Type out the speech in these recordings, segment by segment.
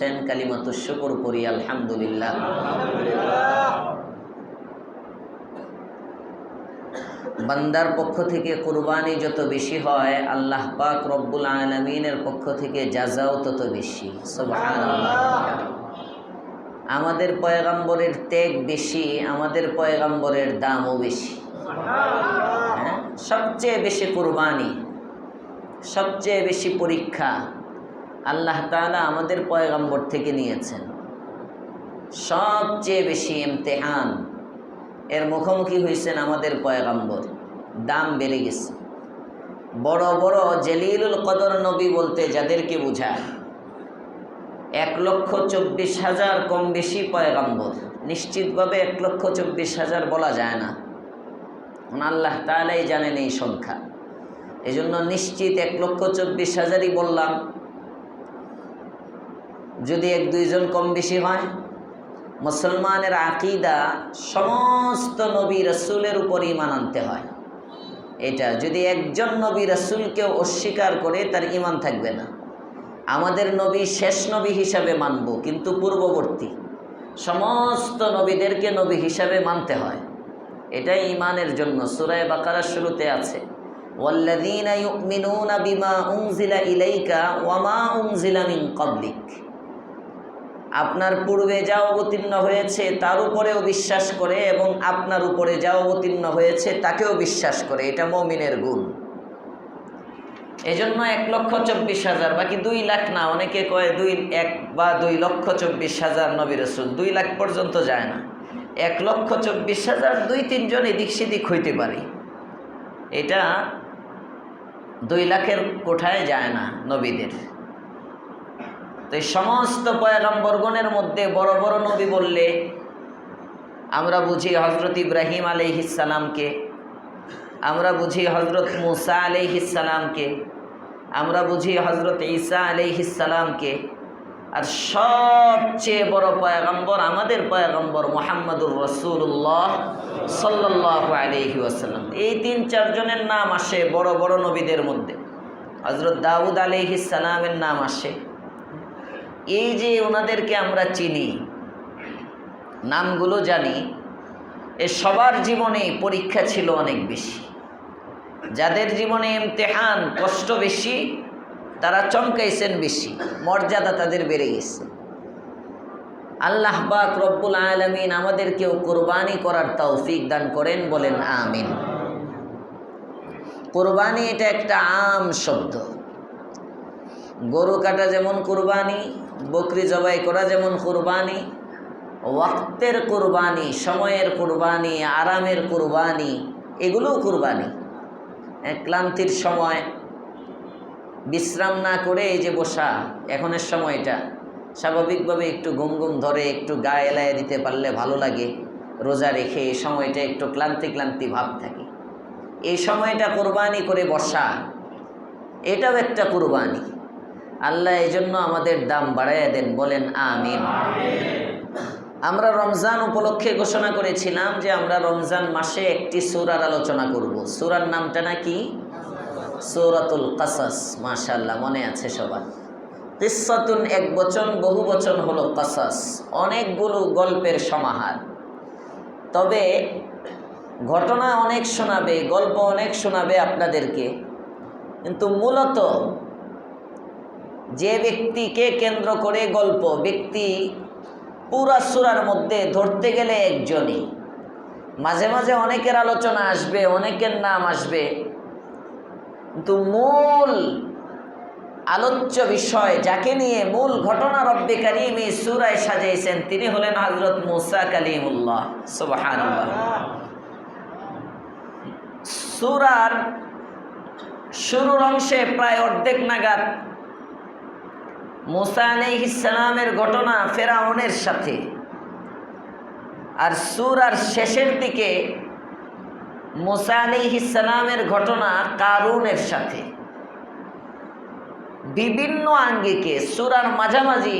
করেছেন, কালিমাতুশ শুকর পড়ি আলহামদুলিল্লাহ। বান্দার পক্ষ থেকে কুরবানি যত বেশি হয়, আল্লাহ পাক রব্বুল আলামিনের পক্ষ থেকে জাযাও তত বেশি। সুবহানাল্লাহ। আমাদের পয়গম্বরের ত্যাগ বেশি, আমাদের পয়গম্বরের দামও বেশি। সবচেয়ে বেশি কুরবানি, সবচেয়ে বেশি পরীক্ষা আল্লাহ তাআলা আমাদের পয়গম্বর থেকে নিয়েছেন। সবচেয়ে বেশি ইমতিহান এর মুখোমুখি হয়েছেন আমাদের পয়গম্বর। দাম বেড়ে গেছে। বড় বড় জলিলুল কদর নবী বলতে যাদেরকে বোঝায় 1,24,000 কম বেশি পয়গম্বর। নিশ্চিতভাবে 1,24,000 বলা যায় না, আল্লাহ তাআলাই জানেন এই সংখ্যা। এজন্য নিশ্চিত 1,24,000ই বললাম। যদি 1-2 জন কম বেশি হয়, মুসলমানের আকীদা সমস্ত নবী রাসূলের উপর ঈমান আনতে হয়। এটা যদি একজন নবী রাসূলকেও অস্বীকার করে, তার ঈমান থাকবে না। আমাদের নবী শেষ নবী হিসাবে মানব, কিন্তু পূর্ববর্তী সমস্ত নবীদেরকে নবী হিসাবে মানতে হয়। এটাই ঈমানের জন্য। সূরা বাকারার শুরুতে আছে, ওয়াল্লাযীনা ইউমিনুনা বিমা উনজিলা ইলাইকা ওয়া মা উনজিলা মিন ক্বাবলিক। আপনার পূর্বে যা অবতীর্ণ হয়েছে তার উপরেও বিশ্বাস করে, এবং আপনার উপরে যা অবতীর্ণ হয়েছে তাকেও বিশ্বাস করে। এটা মুমিনের গুণ। এজন্য 1,24,000, বাকি 2 লাখ না। অনেকে কয় 2,24,000 নবী রাসূল, 2 লাখ পর্যন্ত যায় না। 1,24,000 2-3 জন এদিক সেদিক হইতে পারে। এটা 2 লাখের কোঠায় যায় না নবীদের। তো এই সমস্ত পয়গম্বরগণের মধ্যে বড় বড় নবী বললে আমরা বুঝি হযরত ইব্রাহিম আলাইহিস সালামকে, আমরা বুঝি হযরত মুসা আলাইহিস সালামকে, আমরা বুঝি হযরত ঈসা আলাইহিস সালামকে। আর সবচেয়ে বড় পয়গম্বর আমাদের পয়গম্বর মুহাম্মদুর রাসূলুল্লাহ সাল্লাল্লাহু আলাইহি ওয়াসাল্লাম। এই 3-4 জনের নাম আসে বড় বড় নবীদের মধ্যে। হযরত দাউদ আলাইহিস সালামের নাম আসে। এই যে ওনাদেরকে আমরা চিনি, নামগুলো জানি, এ সবার জীবনে পরীক্ষা ছিল অনেক বেশি। যাদের জীবনে ইমতিহান, কষ্ট বেশি, তারা চমকাইছেন বেশি, মর্যাদা তাদের বেড়ে গেছে। আল্লাহ পাক রব্বুল আলামিন আমাদেরকেও কুরবানি করার তৌফিক দান করেন, বলেন আমিন। কুরবানি এটা একটা আম শব্দ। গরু কাটা যেমন কুরবানি, বকরি জবাই করা যেমন কুরবানি, ওয়াক্তের কুরবানি, সময়ের কুরবানি, আরামের কুরবানি, এগুলোও কুরবানি। ক্লান্তির সময় বিশ্রাম না করে এই যে বসা, এখনের সময়টা স্বাভাবিকভাবে একটু ঘুম ঘুম ধরে, একটু গা এলাইয়ে দিতে পারলে ভালো লাগে। রোজা রেখে এই সময়টা একটু ক্লান্তি ক্লান্তি ভাব থাকে, এই সময়টা কুরবানি করে বসা, এটাও একটা কুরবানি। আল্লাহ এই জন্য আমাদের দাম বাড়াইয়া দেন, বলেন আমিন। আমরা রমজান উপলক্ষে ঘোষণা করেছিলাম যে আমরা রমজান মাসে একটি সূরার আলোচনা করব। সূরার নামটা নাকি? সূরাতুল কাসাস। মাশাআল্লাহ, মনে আছে সবার। কিসসাতুন এক বচন, বহু বচন হলো কাসাস। অনেকগুলো গল্পের সমাহার। তবে ঘটনা অনেক শোনাবে, গল্প অনেক শোনাবে আপনাদেরকে, কিন্তু মূলত যে ব্যক্তিকে কেন্দ্র করে গল্প, ব্যক্তি পুরা সূরার মধ্যে ধরতে গেলে একজনই। মাঝে মাঝে অনেকের আলোচনা আসবে, অনেকের নাম আসবে, কিন্তু মূল আলোচ্য বিষয়, যাকে নিয়ে মূল ঘটনা রব্বে কারীম এই সূরায় সাজাইছেন, তিনি হলেন হযরত মুসা কালিমুল্লাহ। সুবহানাল্লাহ। সূরার শুরুর অংশে প্রায় অর্ধেক নাগাদ মুসা আলাইহিস সালামের ঘটনা ফেরাউনের সাথে, আর সূরার শেষের দিকে মুসা আলাইহিস সালামের ঘটনা কারুনের সাথে। বিভিন্ন আঙ্গিকে সূরার মাঝামাঝি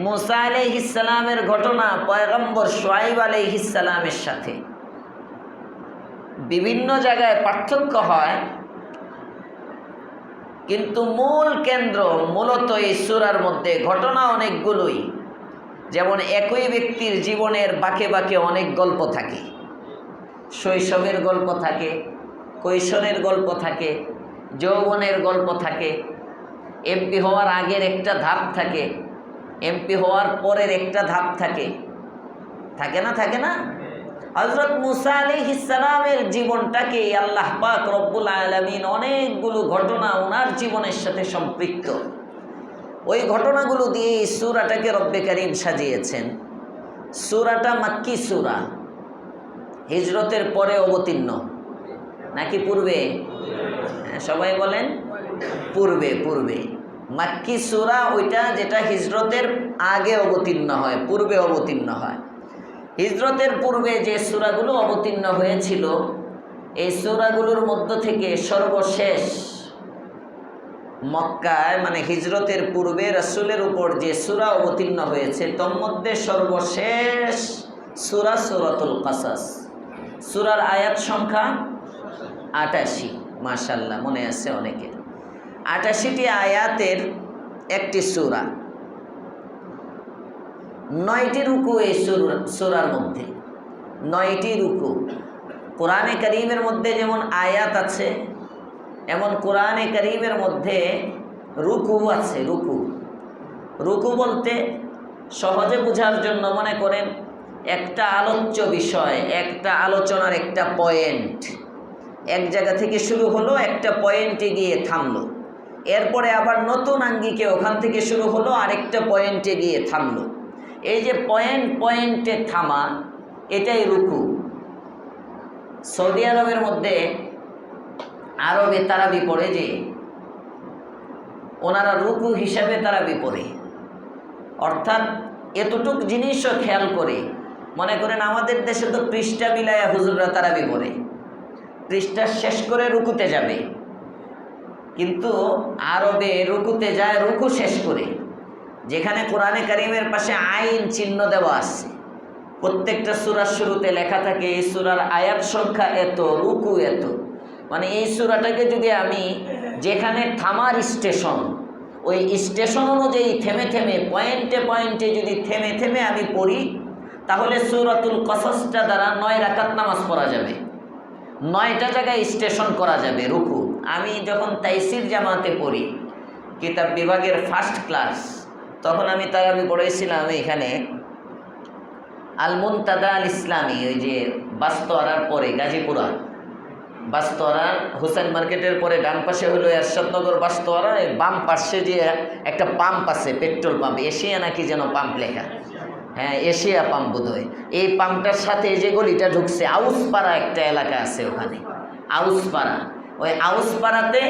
মুসা আলাইহিস সালামের ঘটনা পয়গম্বর শুআয়ব আলাইহিস সালামের সাথে। বিভিন্ন জায়গায় পার্থক্য হয়, কিন্তু মূল কেন্দ্র মূলত এই সূরার মধ্যে ঘটনা অনেকগুলোই। যেমন একই ব্যক্তির জীবনের বাঁকে বাঁকে অনেক গল্প থাকে। শৈশবের গল্প থাকে, কৈশোরের গল্প থাকে, যৌবনের গল্প থাকে, এমপি হওয়ার আগের একটা ধাপ থাকে, এমপি হওয়ার পরের একটা ধাপ থাকে, থাকে না? থাকে না? হযরত মুসা আলাইহিস সালামের জীবনটাকে আল্লাহ পাক রব্বুল আলামিন অনেকগুলো ঘটনা ওনার জীবনের সাথে সম্পৃক্ত, ওই ঘটনাগুলো দিয়ে এই সূরাটাকে রব্বে কারীম সাজিয়েছেন। সূরাটা মাক্কি সূরা, হিজরতের পরে অবতীর্ণ নাকি পূর্বে? সবাই বলেন পূর্বে। পূর্বে মাক্কি সূরা ওইটা যেটা হিজরতের আগে অবতীর্ণ হয়, পূর্বে অবতীর্ণ হয়। হিজরতের পূর্বে যে সূরাগুলো অবতীর্ণ হয়েছিল, এই সূরাগুলোর মধ্য থেকে সর্বশেষ মক্কায় মানে হিজরতের পূর্বে রাসূলের উপর যে সূরা অবতীর্ণ হয়েছে, তন্মধ্যে সর্বশেষ সূরা সূরাতুল কাসাস। সূরার আয়াত সংখ্যা ৮৮। মাশাআল্লাহ, মনে আছে অনেকের। ৮৮টি আয়াতের একটি সূরা, ৯টি রুকু এই সূরার মধ্যে, ৯টি রুকু। কোরআনে কারীমের মধ্যে যেমন আয়াত আছে, এমন কোরআনে কারীমের মধ্যে রুকু আছে। রুকু রুকু বলতে সহজে বোঝার জন্য মনে করেন একটা আলোচ্য বিষয়, একটা আলোচনার একটা পয়েন্ট এক জায়গা থেকে শুরু হলো, একটা পয়েন্টে গিয়ে থামলো, এরপরে আবার নতুন আঙ্গিকে ওখান থেকে শুরু হলো, আরেকটা পয়েন্টে গিয়ে থামলো। এই যে পয়েন্টে থামা, এটাই রুকু। সৌদি আরবের মধ্যে আরবে তারাবি পড়ে, যে ওনারা রুকু হিসাবে তারাবি পড়ে, অর্থাৎ এতটুক জিনিসও খেয়াল করে। মনে করেন আমাদের দেশে তো পৃষ্ঠা মিলায়া হুজুররা তারাবি পড়ে, পৃষ্ঠা শেষ করে রুকুতে যাবে, কিন্তু আরবে রুকুতে যায় রুকু শেষ করে। যেখানে কোরআনে কারীমের পাশে আইন চিহ্ন দেওয়া আছে, প্রত্যেকটা সূরার শুরুতে লেখা থাকে এই সূরার আয়াত সংখ্যা এত, রুকু এত। মানে এই সূরাটাকে যদি আমি যেখানে থামার স্টেশন, ওই স্টেশন অনুযায়ী থেমে থেমে পয়েন্টে যদি থেমে থেমে আমি পড়ি, তাহলে সূরাতুল কাসাসটা দ্বারা ৯ রাকাত নামাজ পড়া যাবে, ৯টা জায়গায় স্টেশন করা যাবে রুকু। আমি যখন তাইসির জামাতে পড়ি, কিতাব বিভাগের ফার্স্ট ক্লাস, তখন আমি তারাবি পড়েছিলাম এখানে আল মুনতাদা আল ইসলামী, ওই যে বাস্তোয়ারার পরে গাজীপুরা, বাস্তোয়ারার হোসেন মার্কেটের পরে ডান পাশে হলো এরশাদনগর বাস্তোয়ারা, এই বাম পাশে যে একটা পাম্প আছে, পেট্রোল পাম্প, এশিয়া নাকি যেন পাম্প লেখা, হ্যাঁ এশিয়া পাম্প বোধহয়। এই পাম্পটার সাথে যে গলিটা ঢুকছে, আউসপাড়া একটা এলাকা আছে ওখানে, আউসপাড়া। ওই আউসপাড়াতে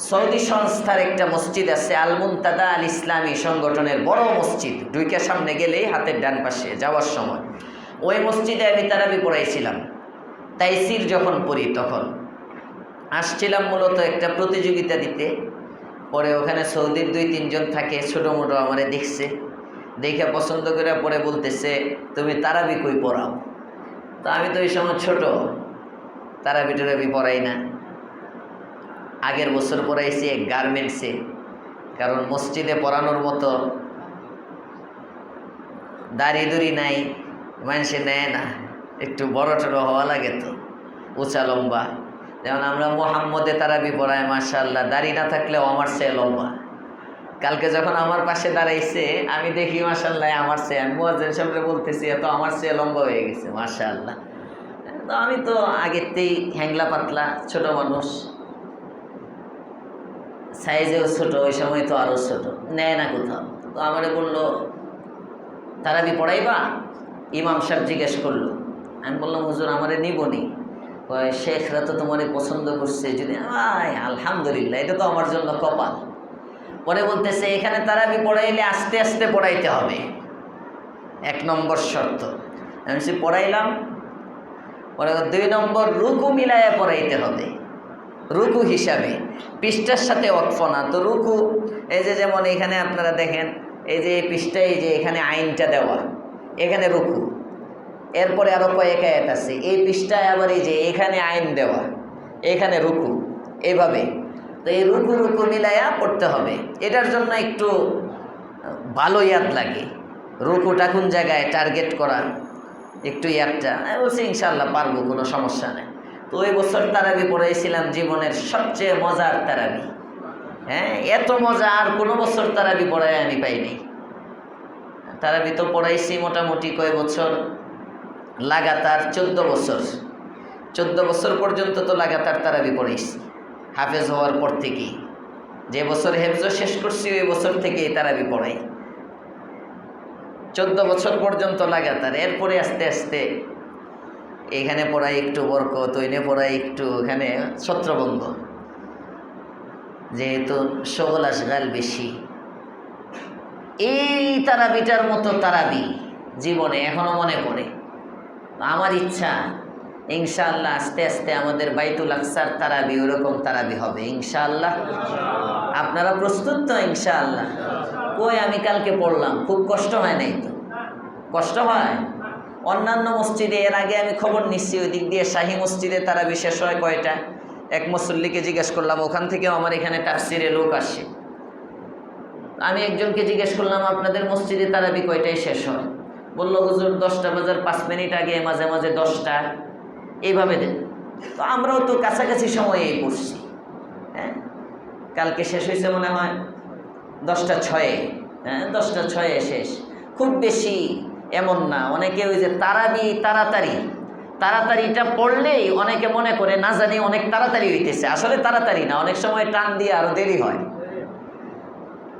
সৌদি সংস্থার একটা মসজিদ আছে, আল মুনতাদা আল ইসলামী সংগঠনের বড় মসজিদ। ঢুকে সামনে গেলেই হাতের ডান পাশে যাওয়ার সময় ওই মসজিদে আমি তারাবি পড়াইছিলাম। তাইসির যখন পড়ি তখন আসছিলাম মূলত একটা প্রতিযোগিতা দিতে। পরে ওখানে সৌদির ২-৩ জন থাকে, ছোটো মোটো আমারে দেখছে, দেখে পছন্দ করে পরে বলতেছে তুমি তারাবি কই পড়াও। তো আমি তো ওই সময় ছোট, তারাবি টারাবি পড়াই না। আগের বছর পড়াইছি এক গার্মেন্টসে, কারণ মসজিদে পড়ানোর মতো দাড়ি দুড়ি নাই, মানুষে নেয় না, একটু বড় টড়ো হওয়া লাগে, তো উঁচা লম্বা। যেমন আমরা মোহাম্মদে তারাবি পড়াই, মাশাআল্লাহ, দাড়ি না থাকলেও আমার চেয়ে লম্বা। কালকে যখন আমার পাশে দাঁড়াইছে, আমি দেখি মাশাআল্লাহ আমার চেয়ে, আমি মুয়াজ্জিন সাহেবকে বলতেছি এত আমার চেয়ে লম্বা হয়ে গেছে, মাশাআল্লাহ। তো আমি তো আগেরতেই হ্যাংলা পাতলা ছোট মানুষ, সাইজেও ছোট, ওই সময় তো আরও ছোট, নেয় না কোথাও। তো আমারে বললো তারাবি পড়াইবা? ইমাম সাহেব জিজ্ঞেস করলো। আমি বললাম হুজুর আমারে নিবনি। শেখরা তো তোমারে পছন্দ করছে, যদি আলহামদুলিল্লাহ, এটা তো আমার জন্য কপাল। পরে বলতেছে এখানে তারাবি পড়াইলে আস্তে আস্তে পড়াইতে হবে, ১ নম্বর শর্ত। আমি সে পড়াইলাম। পরে ২ নম্বর রুকু মিলায়া পড়াইতে হবে, রুকু হিসাবে, পৃষ্ঠার সাথে অক্ফ না। তো রুকু এই যে যেমন এখানে আপনারা দেখেন, এই যে এই পৃষ্ঠায় যে এখানে আইনটা দেওয়া, এখানে রুকু, এরপরে আরও কয়েক আয়াত আছে, এই পৃষ্ঠায় আবার এই যে এখানে আইন দেওয়া, এখানে রুকু, এভাবে। তো তো এই রুকু রুকু মিলাইয়া পড়তে হবে। এটার জন্য একটু ভালো ইয়াদ লাগে, রুকুটা কোন জায়গায় টার্গেট করা, একটু ইয়াদটা। আমি বলছি ইনশাআল্লাহ পারবো, কোনো সমস্যা নেই। তো ওই বছর তারাবি পড়াইছিলাম জীবনের সবচেয়ে মজার তারাবি। হ্যাঁ, এত মজা আর কোনো বছর তারাবি পড়াই আমি পাইনি। তারাবি তো পড়াইছি মোটামুটি কয় বছর, লাগাতার 14 বছর। 14 বছর পর্যন্ত তো লাগাতার তারাবি পড়াইছি হাফেজ হওয়ার পর থেকেই। যে বছর হেফজ শেষ করছি ওই বছর থেকেই তারাবি পড়াই, 14 বছর পর্যন্ত লাগাতার। এরপরে আস্তে আস্তে এখানে পড়াই একটু বরকত, ওইনে পড়াই একটু, এখানে ছত্রভঙ্গ, যেহেতু শগল আশগাল বেশি। এই তারাবিটার মতো তারাবি জীবনে এখনো মনে পড়ে। আমার ইচ্ছা ইনশাআল্লাহ আস্তে আস্তে আমাদের বাইতুল আকসার তারাবি ওরকম তারাবি হবে ইনশাআল্লাহ। আপনারা প্রস্তুত তো ইনশাআল্লাহ? কই আমি কালকে পড়লাম, খুব কষ্ট হয় নাই তো? কষ্ট হয়। অন্যান্য মসজিদে এর আগে আমি খবর নিচ্ছি, ওই দিক দিয়ে শাহী মসজিদে তারাবি শেষ হয় কয়টা। এক মুসল্লিকে জিজ্ঞেস করলাম, ওখান থেকেও আমার এখানে তাফসিরে লোক আসে। আমি একজনকে জিজ্ঞেস করলাম আপনাদের মসজিদে তারাবি কয়টায় শেষ হয়? বললো হুজুর 10টা বাজার 5 মিনিট আগে, মাঝে মাঝে 10টা, এইভাবে দেন। তো আমরাও তো কাছাকাছি সময়েই পড়ছি। হ্যাঁ, কালকে শেষ হয়েছে মনে হয় 10টা 6-এ। হ্যাঁ, 10টা 6-এ শেষ, খুব বেশি এমন না। অনেকে ওই যে তারাবি তাড়াতাড়িটা পড়লেই অনেকে মনে করে না জানি অনেক তাড়াতাড়ি হইতেছে, আসলে তাড়াতাড়ি না, অনেক সময় টান দিয়ে আরো দেরি হয়।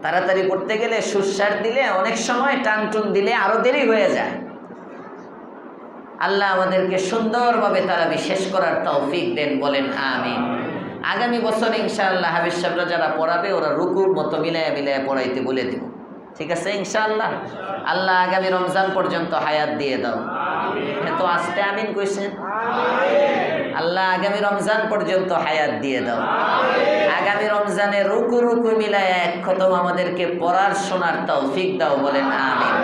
তাড়াতাড়ি পড়তে গেলে সুরসার দিলে অনেক সময় টান টুন দিলে আরো দেরি হয়ে যায়। আল্লাহ আমাদেরকে সুন্দরভাবে তারাবি শেষ করার তৌফিক দেন, বলেন আমিন। আগামী বছর ইনশাআল্লাহ হাফেজ সাহেবরা যারা পড়াবে ওরা রুকুর মতো মিলায়া মিলায়া পড়াইতে বলে দেব, ঠিক আছে ইনশাআল্লাহ। আল্লাহ আগামী রমজান পর্যন্ত হায়াত দিয়ে দাও। তো আস্তে আমিন কইছেন? আল্লাহ আগামী রমজান পর্যন্ত হায়াত দিয়ে দাও। আগামী রমজানে রুকু রুকু মিলায়া এক খতম আমাদেরকে পড়ার শোনার তৌফিক দাও, বলেন আমিন।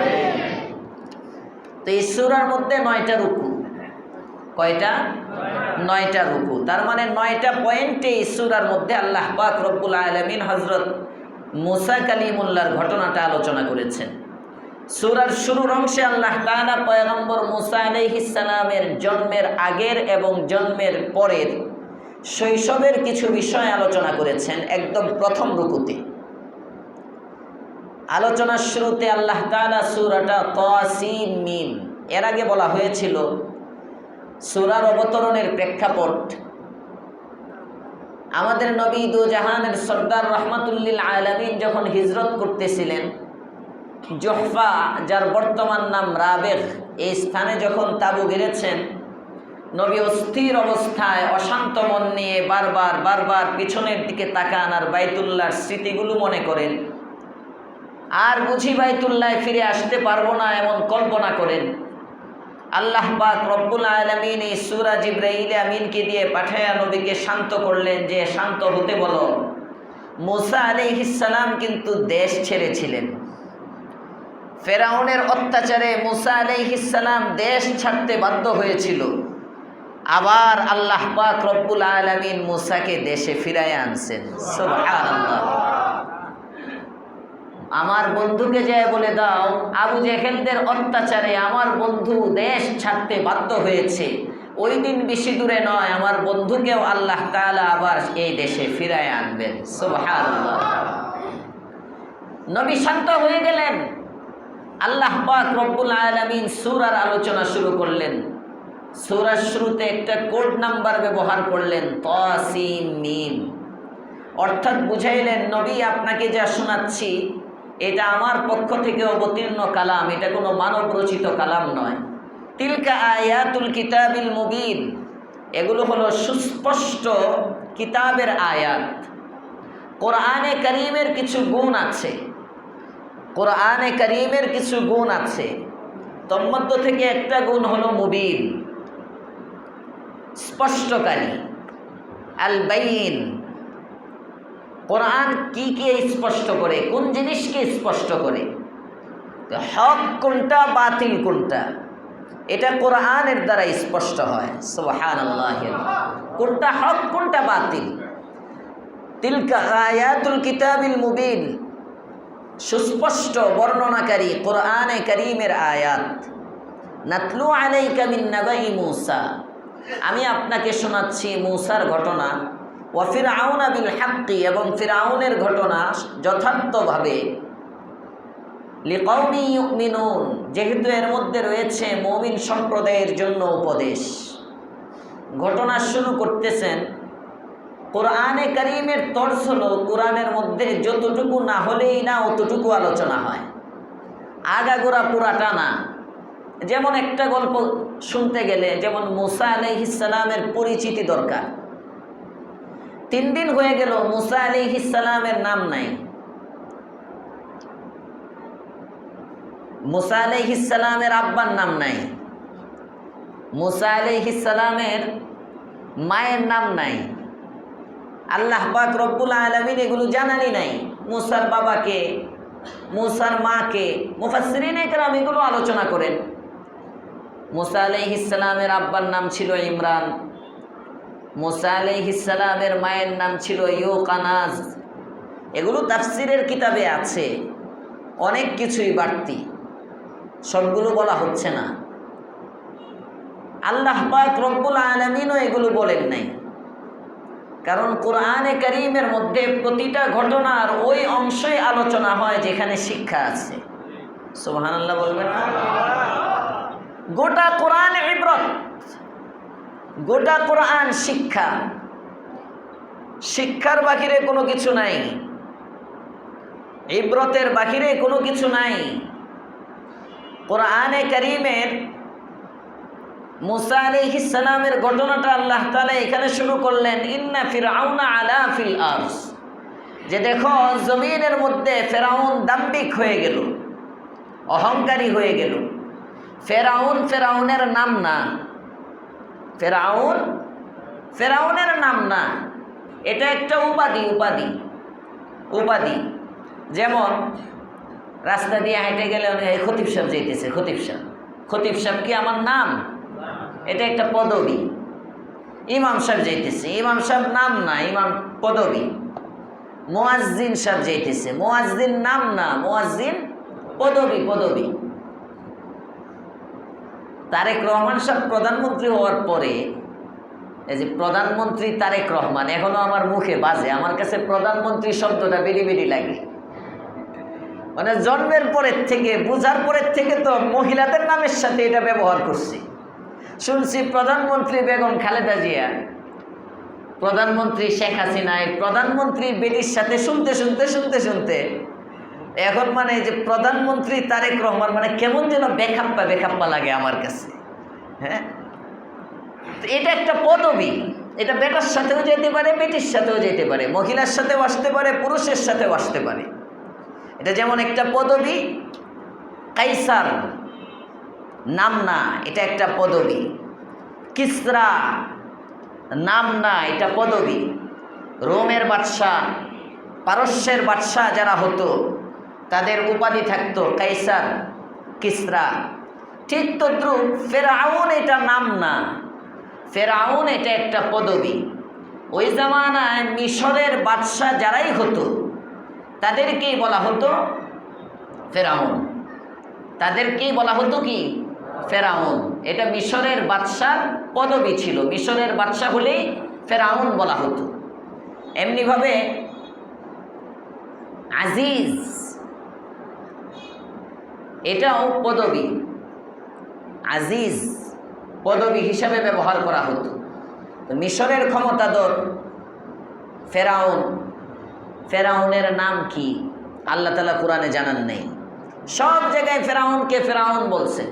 তো এই সূরার মধ্যে 9টা রুকু। কয়টা? 9টা রুকু। তার মানে 9টা পয়েন্টে এই সূরার মধ্যে আল্লাহ পাক রব্বুল আলামিন হযরত মুসা কালিমুল্লাহর ঘটনাটা আলোচনা করেছেন। সূরার শুরুর অংশে আল্লাহ তাআলা পয়গম্বর মুসা আলাইহিস সালামের জন্মের আগের এবং জন্মের পরের শৈশবের কিছু বিষয় আলোচনা করেছেন। একদম প্রথম রুকুতে আলোচনার শুরুতে আল্লাহ তাআলা সূরাটা তাসিম মিম, এর আগে বলা হয়েছিল সূরার অবতরণের প্রেক্ষাপট আমাদের নবী দু জাহানের সর্দার রহমাতুল্লিল আলামিন যখন হিজরত করতেছিলেন, জুহফা যার বর্তমান নাম রাবেগ, এই স্থানে যখন তাবু গেড়েছেন, নবী অস্থির অবস্থায় অশান্ত মন নিয়ে বারবার পিছনের দিকে তাকান আর বাইতুল্লাহর স্মৃতিগুলো মনে করেন। আর বুঝি বাইতুল্লাহ ফিরে আসতে পারবো না এমন কল্পনা করেন। আল্লাহ পাক রব্বুল আলামিন এই সূরা জিবরাইল আমিনকে দিয়ে পাঠায়া নবীকে শান্ত করলেন, যে শান্ত হতে বলো। মুসা আলাইহিস সালাম কিন্তু দেশ ছেড়েছিলেন। ফেরাউনের অত্যাচারে মুসা আলাইহিস সালাম দেশ ছাড়তে বাধ্য হয়েছিল। আবার আল্লাহ পাক রব্বুল আলামিন মুসাকে দেশে ফিরায় আনছেন। সুবহানাল্লাহ। আমার বন্ধুকে যায় বলে দাও, আবু জেহেলদের অত্যাচারে আমার বন্ধু দেশ ছাড়তে বাধ্য হয়েছে। ওই দিন বেশি দূরে নয়, আমার বন্ধুকেও আল্লাহ তাআলা আবার এই দেশে ফিরায় আনবেন। সুবহানাল্লাহ। নবী শান্ত হয়ে গেলেন। আল্লাহ পাক রব্বুল আলামিন সূরার আলোচনা শুরু করলেন। সূরার শুরুতে একটা কোড নাম্বার ব্যবহার করলেন, তাসিম মিম, অর্থাৎ বুঝাইলেন নবী আপনাকে যা শোনাচ্ছি এটা আমার পক্ষ থেকে অবতীর্ণ কালাম, এটা কোনো মানব রচিত কালাম নয়। তিলকা আয়াতুল কিতাবিল মুবিন, এগুলো হলো সুস্পষ্ট কিতাবের আয়াত। কোরআনে কারীমের কিছু গুণ আছে, কোরআনে কারীমের কিছু গুণ আছে। তন্মধ্য থেকে একটা গুণ হলো মুবিন, স্পষ্টকারী। আল বাইন, কোরআন কি কি স্পষ্ট করে, কোন জিনিসকে স্পষ্ট করে, হক কোনটা বাতিল কোনটা, এটা কোরআনের দ্বারা স্পষ্ট হয়। সুবহানাল্লাহ। কোনটা হক কোনটা বাতিল। তিলকা আয়াতুল কিতাবিল মুবিন, সুস্পষ্ট বর্ণনাকারী কোরআনে কারীমের আয়াত। নাতলু আলাইকা মিন নাবাই মূসা, আমি আপনাকে শোনাচ্ছি মূসার ঘটনা। ওয়া ফিরআউনা বিল হাক্কি, এবং ফিরআউনের ঘটনা যথার্থভাবে। লিকাউমি ইউমিনুন, যেহেতু এর মধ্যে রয়েছে মুমিন সম্প্রদায়ের জন্য উপদেশ। ঘটনা শুরু করতেছেন। কোরআনে কারীমের তর্জ হলো কোরআনের মধ্যে যতটুকু না হলেই না অতটুকু আলোচনা হয়, আগাগোড়া পুরাটা না। যেমন একটা গল্প শুনতে গেলে যেমন মূসা আলাইহিস সালামের পরিচিতি দরকার। 3 দিন হয়ে গেল মূসা আলাইহিস সালামের নাম নাই। মূসা আলাইহিস সালামের আব্বার নাম নাই, মূসা আলাইহিস সালামের মায়ের নাম নাই। আল্লাহ পাক রব্বুল আলামিন এগুলো জানানি নাই। মূসার বাবাকে, মূসার মাকে মুফাসসিরিনে কেরাম এগুলো আলোচনা করেন। মূসা আলাইহিস সালামের আব্বার নাম ছিল ইমরান, মূসা আলাইহিস সালামের মায়ের নাম ছিল ইউকানাজ। এগুলো তাফসিরের কিতাবে আছে, অনেক কিছুই বাড়তি, সবগুলো বলা হচ্ছে না। আল্লাহ পাক রব্বুল আলামিনও এগুলো বলেন নাই, কারণ কোরআনে কারীমের মধ্যে প্রতিটা ঘটনার ওই অংশই আলোচনা হয় যেখানে শিক্ষা আছে। সুবহানাল্লাহ বলবেন না? গোটা কোরআন ইবরত, গোটা কোরআন শিক্ষা, শিক্ষার বাহিরে কোনো কিছু নাই, ইবরতের বাহিরে কোনো কিছু নাই। কোরআনে কারীমের মূসা আলাইহিস সালামের ঘটনাটা আল্লাহ তাআলা এখানে শুরু করলেন, ইন্না ফিরআউনা আলা ফিল আরজ, যে দেখো জমিনের মধ্যে ফেরাউন দাম্ভিক হয়ে গেল, অহংকারী হয়ে গেল। ফেরাউন ফেরাউনের নাম না, ফেরাউন ফেরাউনের নাম না, এটা একটা উপাধি। উপাধি উপাধি যেমন রাস্তা দিয়ে হেঁটে গেলে খতিব সাহেব যেতেছে, খতিব সাহেব, খতিব সাহেব কি আমার নাম? এটা একটা পদবী। ইমাম সাহেব যাইতেছে, ইমাম সাহেব নাম না, ইমাম পদবী। মুয়াজ্জিন সাহেব যাইতেছে, মুয়াজ্জিন নাম না, মুয়াজ্জিন পদবী, পদবী। তারেক রহমান সাহেব প্রধানমন্ত্রী হওয়ার পরে, এই যে প্রধানমন্ত্রী তারেক রহমান, এখনো আমার মুখে বাজে, আমার কাছে প্রধানমন্ত্রী শব্দটা বেরি বেরি লাগে। মানে জন্মের পরের থেকে, বুঝার পরের থেকে তো মহিলাদের নামের সাথে এটা ব্যবহার করছি। শুনছি প্রধানমন্ত্রী বেগম খালেদা জিয়া, প্রধানমন্ত্রী শেখ হাসিনা, প্রধানমন্ত্রী বেটির সাথে শুনতে শুনতে শুনতে শুনতে এখন মানে যে প্রধানমন্ত্রী তারেক রহমান, মানে কেমন যেন বেখাপ্পা বেখাপ্পা লাগে আমার কাছে। হ্যাঁ, এটা একটা পদবী, এটা বেটার সাথেও যেতে পারে, বেটির সাথেও যেতে পারে, মহিলার সাথেও আসতে পারে, পুরুষের সাথেও আসতে পারে। এটা যেমন একটা পদবী। কাইসার নাম না, এটা একটা পদবী। কিসরা নাম না, এটা পদবী। রোমের বাদশাহ, পারস্যের বাদশাহ যারা হতো তাদের উপাধি থাকতো কাইসার, কিসরা। ঠিক তদ্রুপ ফেরাউন এটা নাম না, ফেরাউন এটা একটা পদবী। ওই জামানায় মিশরের বাদশাহ যারাই হতো তাদেরকেই বলা হতো ফেরাউন, তাদেরকেই বলা হতো কি? ফেরাউন। এটা মিশরের বাদশার পদবী ছিল, মিশরের বাদশাহ হলেই ফেরাউন বলা হতো। এমনিভাবে আজিজ, এটাও পদবী, আজিজ পদবী হিসাবে ব্যবহার করা হতো। তো মিশরের ক্ষমতাধর ফেরাউন, ফেরাউনের নাম কি আল্লাহ তাআলা কোরআনে জানান নেই। সব জায়গায় ফেরাউনকে ফেরাউন বলছে।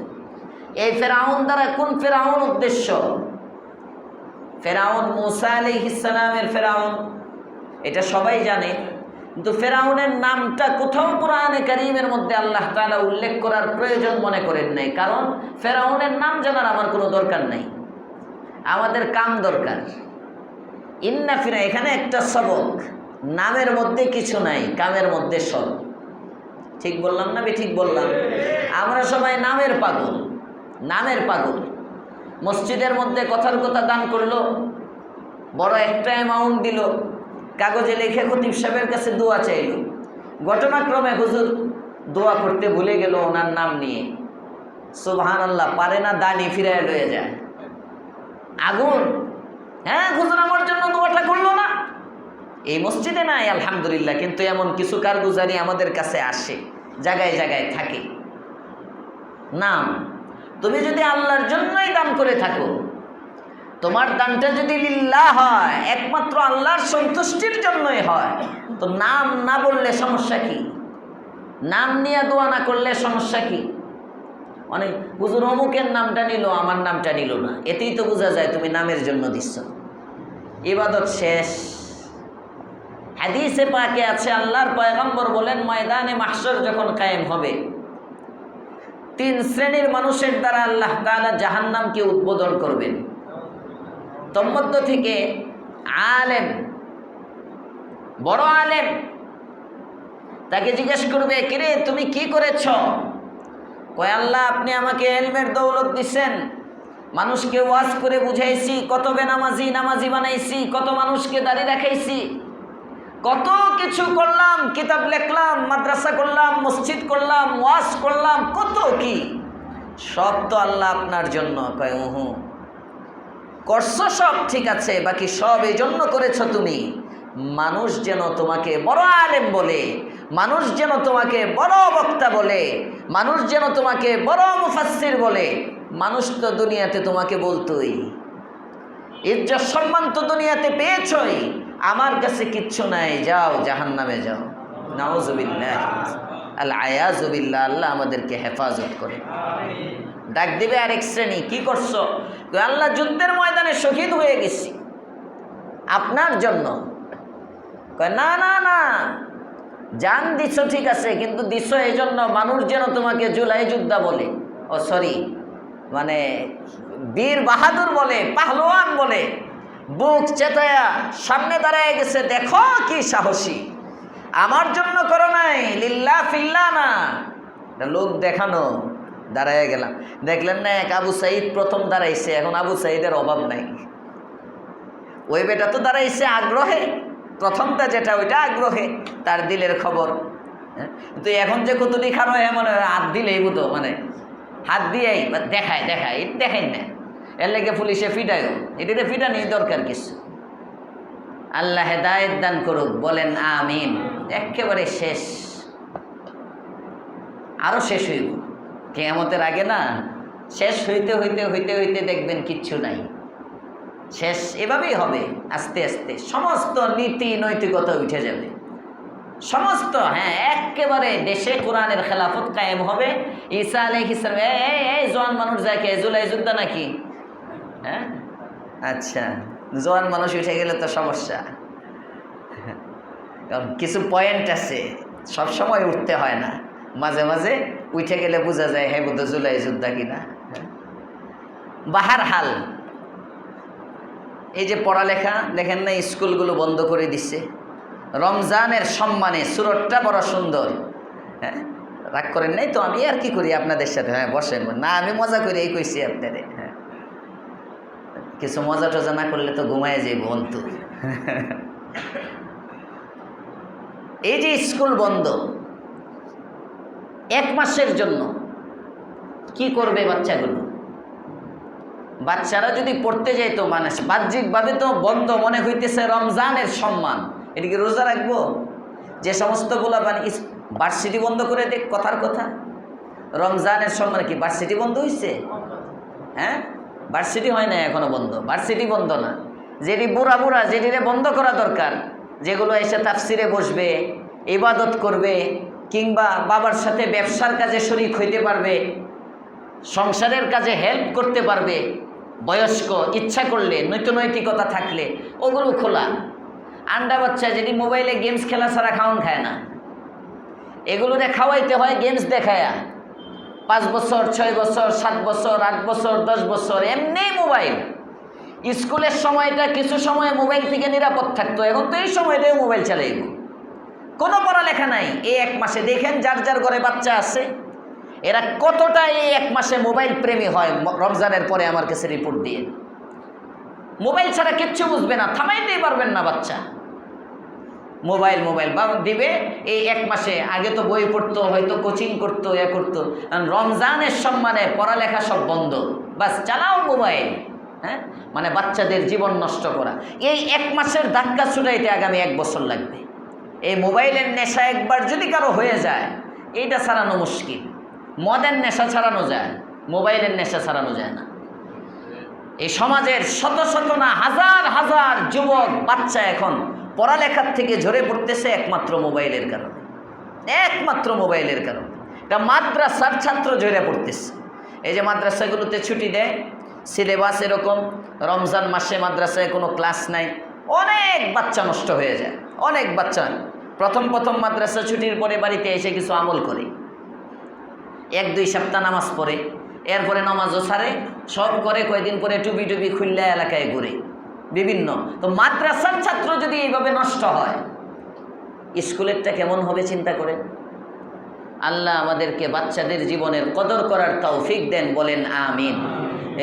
এই ফেরাউন দ্বারা কোন ফেরাউন উদ্দেশ্য? ফেরাউন মূসা আলাইহিস সালামের ফেরাউন, এটা সবাই জানে, কিন্তু ফেরাউনের নামটা কোথাও কোরআনে কারীমের মধ্যে আল্লাহ তাআলা উল্লেখ করার প্রয়োজন মনে করেন নাই। কারণ ফেরাউনের নাম জানার আমার কোনো দরকার নাই, আমাদের কাম দরকার। ইন্না ফিরা, এখানে একটা সবক, নামের মধ্যে কিছু নাই, কামের মধ্যে সব। ঠিক বললাম না? ঠিক বললাম। আমরা সবাই নামের পাগল, নামের পাগল। মসজিদের মধ্যে কথার কথা দান করলো, বড় একটা অ্যামাউন্ট দিল, কাগজে লিখে খতিব সাহেবের কাছে দোয়া চাইল। ঘটনাক্রমে হুজুর দোয়া করতে ভুলে গেল ওনার নাম নিয়ে। সুবহানাল্লাহ, পারে না দানি ফিরায় লয়ে যায়। আগুন, হ্যাঁ হুজুর আমার জন্য দোয়াটা করলো না। এই মসজিদে নাই আলহামদুলিল্লাহ, কিন্তু এমন কিছু কারগুজারি আমাদের কাছে আসে, জায়গায় জায়গায় থাকে। নাম, তুমি যদি আল্লাহর জন্যই দান করে থাকো, তোমার দানটা যদি লিল্লাহ হয়, একমাত্র আল্লাহর সন্তুষ্টির জন্যই হয়, তো নাম না বললে সমস্যা কি? নাম নিয়ে দোয়া না করলে সমস্যা কি? অনেক হুজুর অমুকের নামটা নিল, আমার নামটা নিল না, এতেই তো বোঝা যায় তুমি নামের জন্য দিচ্ছ। ইবাদত শেষ। হাদিসে পাকে আছে, আল্লাহর পয়গম্বর বলেন, ময়দানে মাহশর যখন কায়েম হবে, 3 শ্রেণীর মানুষের দ্বারা আল্লাহ তাআলা জাহান্নামকে উদ্বোধন করবেন। তন্মধ্য থেকে আলেম, বড় আলেম, তাকে জিজ্ঞেস করবে, কিরে তুমি কি করেছ? কয়, আল্লাহ আপনি আমাকে ইলমের দৌলত দিচ্ছেন, মানুষকে ওয়াজ করে বুঝাইছি, কত বেনামাজি নামাজি বানাইছি, কত মানুষকে দাঁড়িয়ে রাখাইছি, কত কিছু করলাম, কিতাব লিখলাম, মাদ্রাসা করলাম, মসজিদ করলাম, ওয়াজ করলাম, কত কি, সব তো আল্লাহ আপনার জন্য। কয় উহু, করছো সব ঠিক আছে, বাকি সব এই জন্য করেছো তুমি, মানুষ যেন তোমাকে বড় আলেম বলে, মানুষ যেন তোমাকে বড় বক্তা বলে, মানুষ যেন তোমাকে বড় মুফাসসির বলে। মানুষ তো দুনিয়াতে তোমাকে বলতোই, ইজ্জত সম্মান তো দুনিয়াতে পেয়েছই, আমার কাছে কিচ্ছু নাই, যাও জাহান্নামে যাও। নাউজুবিল্লাহ, আল আয়াজু বিল্লাহ, আল্লাহ আমাদেরকে হেফাজত করে। ডাক দিবে আরেক শ্রেণী, কি করছো? আল্লাহ যুদ্ধের ময়দানে শহীদ হয়ে গেছি আপনার জন্য। কয় না না না, জান দিছ ঠিক আছে, কিন্তু দিছ এই জন্য মানুষ যেন তোমাকে জুলাই যোদ্ধা বলে, ও সরি মানে বীর বাহাদুর বলে, পাহলোয়ান বলে, বুক চেতায়া সামনে দাঁড়ায় গেছে, দেখো কি সাহসী, আমার জন্য করো নাই, লিল্লাহ ফিল্লাহ না, লোক দেখানো। দাঁড়ায় গেলাম, দেখলেন না এক আবু সাইদ প্রথম দাঁড়াইছে, এখন আবু সাইদের অভাব নাই। ওই বেটা তো দাঁড়াইছে আগ্রহে, প্রথমটা যেটা ওইটা আগ্রহে, তার দিলের খবর। কিন্তু এখন যে কতটি খানো এমন হাত দিলেই বুঝো, মানে হাত দিয়েই দেখায় দেখায়, এটা দেখাই না, এর লেগে পুলিশে ফিটায়, এটিতে ফিটানি দরকার কিছু। আল্লাহ হেদায়েত দান করুক, বলেন আমিন। একেবারে শেষ, আরো শেষ হইব কিয়ামতের আগে না, শেষ হইতে হইতে হইতে হইতে দেখবেন কিচ্ছু নাই, শেষ এভাবেই হবে। আস্তে আস্তে সমস্ত নীতি নৈতিকতা উঠে যাবে, সমস্ত, হ্যাঁ একেবারে দেশে কোরআনের খেলাফত কায়েম হবে। ঈসা আলাইহিস সালাম, এই জওয়ান মানুষ যাকে জুলাই যোদ্ধা নাকি? হ্যাঁ আচ্ছা, জওয়ান মানুষ উঠে গেলে তো সমস্যা, কারণ কিছু পয়েন্ট আছে, সব সময় উঠতে হয় না, মাঝে মাঝে উঠে গেলে বোঝা যায় হ্যাঁ বোধ জুলাই যোদ্ধা কিনা। বাহার হাল, এই যে পড়ালেখা দেখেন না, স্কুলগুলো বন্ধ করে দিচ্ছে রমজানের সম্মানে, সুরতটা বড় সুন্দর। হ্যাঁ রাগ করেন নাই তো, আমি আর কি করি আপনাদের সাথে? হ্যাঁ বসেন না, আমি মজা করে এই কইছি আপনাদের। হ্যাঁ কিছু মজা টজা না করলে তো ঘুমায় যাইব অন্তু। এই যে স্কুল বন্ধ 1 মাসের জন্য, কি করবে বাচ্চাগুলো? বাচ্চারা যদি পড়তে যাইত, মানে বাহ্যিকভাবে তো বন্ধ মনে হইতেছে রমজানের সম্মান, এদিকে রোজা রাখবো। যে সমস্ত গোলাপান ভার্সিটি বন্ধ করে দেখ, কথার কথা, রমজানের সম্মান কি ভার্সিটি বন্ধ হয়েছে? হ্যাঁ ভার্সিটি হয় না এখনো বন্ধ, ভার্সিটি বন্ধ না, যেটি বুড়া বুড়া যেটিরে বন্ধ করা দরকার, যেগুলো এসে তাফসিরে বসবে, ইবাদত করবে, কিংবা বাবার সাথে ব্যবসার কাজে শরীক হইতে পারবে, সংসারের কাজে হেল্প করতে পারবে, বয়স্ক ইচ্ছা করলে, নৈতিকতা থাকলে ওগুলো খোলা। আন্ডা বাচ্চা যেটি মোবাইলে গেমস খেলা ছাড়া খাওয়ান খায় না, এগুলোরে খাওয়াইতে হয় গেমস দেখায়া। 5 বছর 6 বছর 7 বছর 8 বছর 10 বছর এমনি মোবাইল। স্কুলের সময়টা কিছু সময় মোবাইল থেকে নিরাপদ থাকতো, এখন তো এই সময়টাই মোবাইল চালাইব, কোনো পড়ালেখা নাই। এই 1 মাসে দেখেন যার যার ঘরে বাচ্চা আছে, এরা কতটা এই 1 মাসে মোবাইল প্রেমী হয় রমজানের পরে আমার কাছে রিপোর্ট দিয়ে। মোবাইল ছাড়া কিচ্ছু বুঝবে না, থামাইতেই পারবেন না বাচ্চা। মোবাইল মোবাইল বা দিবে। এই 1 মাসে আগে তো বই পড়তো, হয়তো কোচিং করতো, করতো, রমজানের সম্মানে পড়ালেখা সব বন্ধ, বাস চালাও মোবাইল। হ্যাঁ, মানে বাচ্চাদের জীবন নষ্ট করা। এই 1 মাসের ধাক্কা ছুটাইতে আগামী 1 বছর লাগবে। এই মোবাইলের নেশা একবার যদি কারো হয়ে যায়, এইটা ছাড়ানো মুশকিল। মদের নেশা ছাড়ানো যায়, মোবাইলের নেশা ছাড়ানো যায় না। এই সমাজের শত শত না হাজার হাজার যুবক বাচ্চা এখন পড়ালেখার থেকে ঝরে পড়তেছে একমাত্র মোবাইলের কারণে, একমাত্র মোবাইলের কারণে। এটা মাদ্রাসার ছাত্র ঝরে পড়তেছে। এই যে মাদ্রাসাগুলোতে ছুটি দেয়, সিলেবাস এরকম, রমজান মাসে মাদ্রাসায় কোনো ক্লাস নাই, অনেক বাচ্চা নষ্ট হয়ে যায়। অনেক বাচ্চা প্রথম মাদ্রাসা ছুটির পরে বাড়িতে এসে কিছু আমল করে, 1-2 সপ্তাহ নামাজ পড়ে, এরপরে নামাজও ছাড়ে, সব করে, কয়েকদিন পরে টুপি খুললে এলাকায় ঘুরে বিভিন্ন। তো মাদ্রাসার ছাত্র যদি এইভাবে নষ্ট হয়, স্কুলেরটা কেমন হবে চিন্তা করেন। আল্লাহ আমাদেরকে বাচ্চাদের জীবনের কদর করার তৌফিক দেন, বলেন আমিন।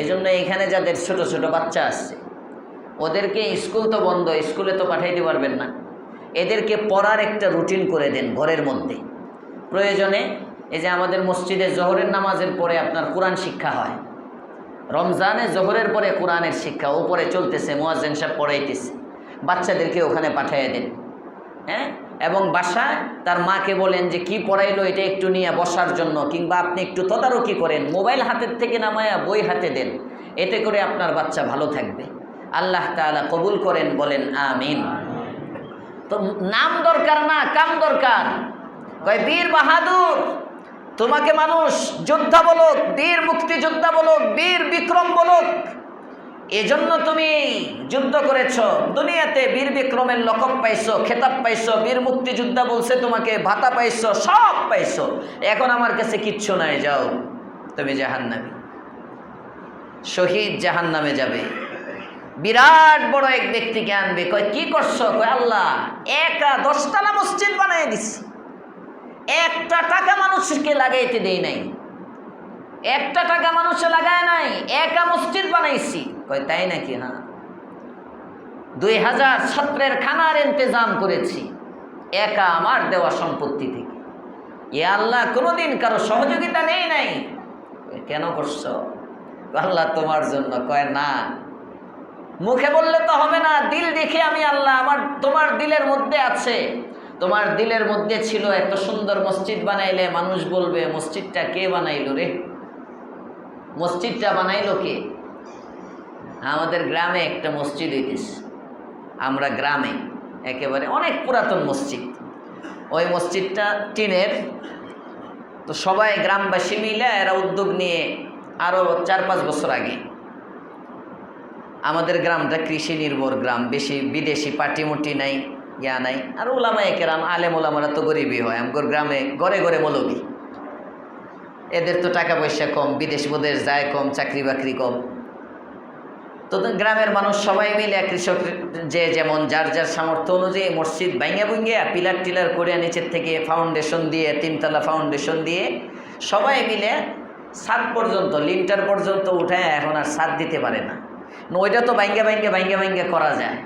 এই জন্য এখানে যাদের ছোট ছোট বাচ্চা আসছে, ওদেরকে স্কুল তো বন্ধ, স্কুলে তো পাঠাইতে পারবেন না, এদেরকে পড়ার একটা রুটিন করে দেন ঘরের মধ্যে। প্রয়োজনে এই যে আমাদের মসজিদে জোহরের নামাজের পরে আপনার কোরআন শিক্ষা হয়, রমজানে জোহরের পরে কোরআনের শিক্ষা উপরে চলতেছে, মুয়াজ্জিন সাহেব পড়াইতেছে, বাচ্চাদেরকে ওখানে পাঠিয়ে দেন। হ্যাঁ, এবং বাসায় তার মাকে বলেন যে কি পড়াইলো এটা একটু নিয়ে বসার জন্য, কিংবা আপনি একটু তদারকি করেন, মোবাইল হাতের থেকে নামায়া বই হাতে দেন, এতে করে আপনার বাচ্চা ভালো থাকবে। আল্লাহ তাআলা কবুল করেন, বলেন আমিন। তো নাম দরকার না, কাম দরকার। কয় বীর বাহাদুর, তোমাকে মানুষ যোদ্ধা বলুক, বীর মুক্তিযোদ্ধা বলুক, বীর বিক্রম বলুক, এজন্য তুমি যুদ্ধ করেছ, দুনিয়াতে বীর বিক্রমের লকব পাইছো, খেতাব পাইছো, বীর মুক্তিযোদ্ধা বলছে তোমাকে, ভাতা পাইছো, সব পাইছো, এখন আমার কাছে কিচ্ছু নাই, যাও তুমি জাহান্নামী, শহীদ জাহান্নামে যাবে। বিরাট বড় এক ব্যক্তিকে আনবে, কয় কি করছো? কয় আল্লাহ একা 10তলা মসজিদ বানাই দিছি, 1 টাকা মানুষকে লাগাইতে দেই নাই, 1 টাকা মানুষে লাগায় নাই, একা মসজিদ বানাইছি। কয় তাই নাকি? হ্যাঁ। 2000 ছাত্রের খানার ইন্তজাম করেছি একা আমার দেওয়া সম্পত্তি থেকে। এ আল্লাহ, কোনোদিন কারো সহযোগিতা নেই নাই। কেন করছো? আল্লাহ তোমার জন্য। কয় না, মুখে বললে তো হবে না, দিল দেখে আমি আল্লাহ, আমার তোমার দিলের মধ্যে আছে, তোমার দিলের মধ্যে ছিল, এত সুন্দর মসজিদ বানাইলে মানুষ বলবে মসজিদটা কে বানাইলো রে, মসজিদটা বানাইলো কে? আমাদের গ্রামে একটা মসজিদ হইতেছে, আমরা গ্রামে একেবারে অনেক পুরাতন মসজিদ, ওই মসজিদটা টিনের। তো সবাই গ্রামবাসী মিলে এরা উদ্যোগ নিয়ে আরও 4-5 বছর আগে, আমাদের গ্রামটা কৃষি নির্ভর গ্রাম, বেশি বিদেশি পাটিমুটি নাই, ইয়া নাই, আর ওলামায়ে কেরাম আলেম ওলামারা তো গরিবই হয়। আমার গ্রামে ঘরে ঘরে মৌলবি, এদের তো টাকা পয়সা কম, বিদেশ বোদেশ যায় কম, চাকরি বাকরি কম। তো গ্রামের মানুষ সবাই মিলে কৃষক যে যেমন যার যার সামর্থ্য অনুযায়ী মসজিদ ভাঙিয়া ভুঙ্গিয়া পিলার টিলার করে নিচের থেকে ফাউন্ডেশন দিয়ে, 3তলা ফাউন্ডেশন দিয়ে সবাই মিলে ছাদ পর্যন্ত, লিন্টার পর্যন্ত উঠায়, এখন আর ছাদ দিতে পারে না। ওইটা তো ভাঙ্গা করা যায়,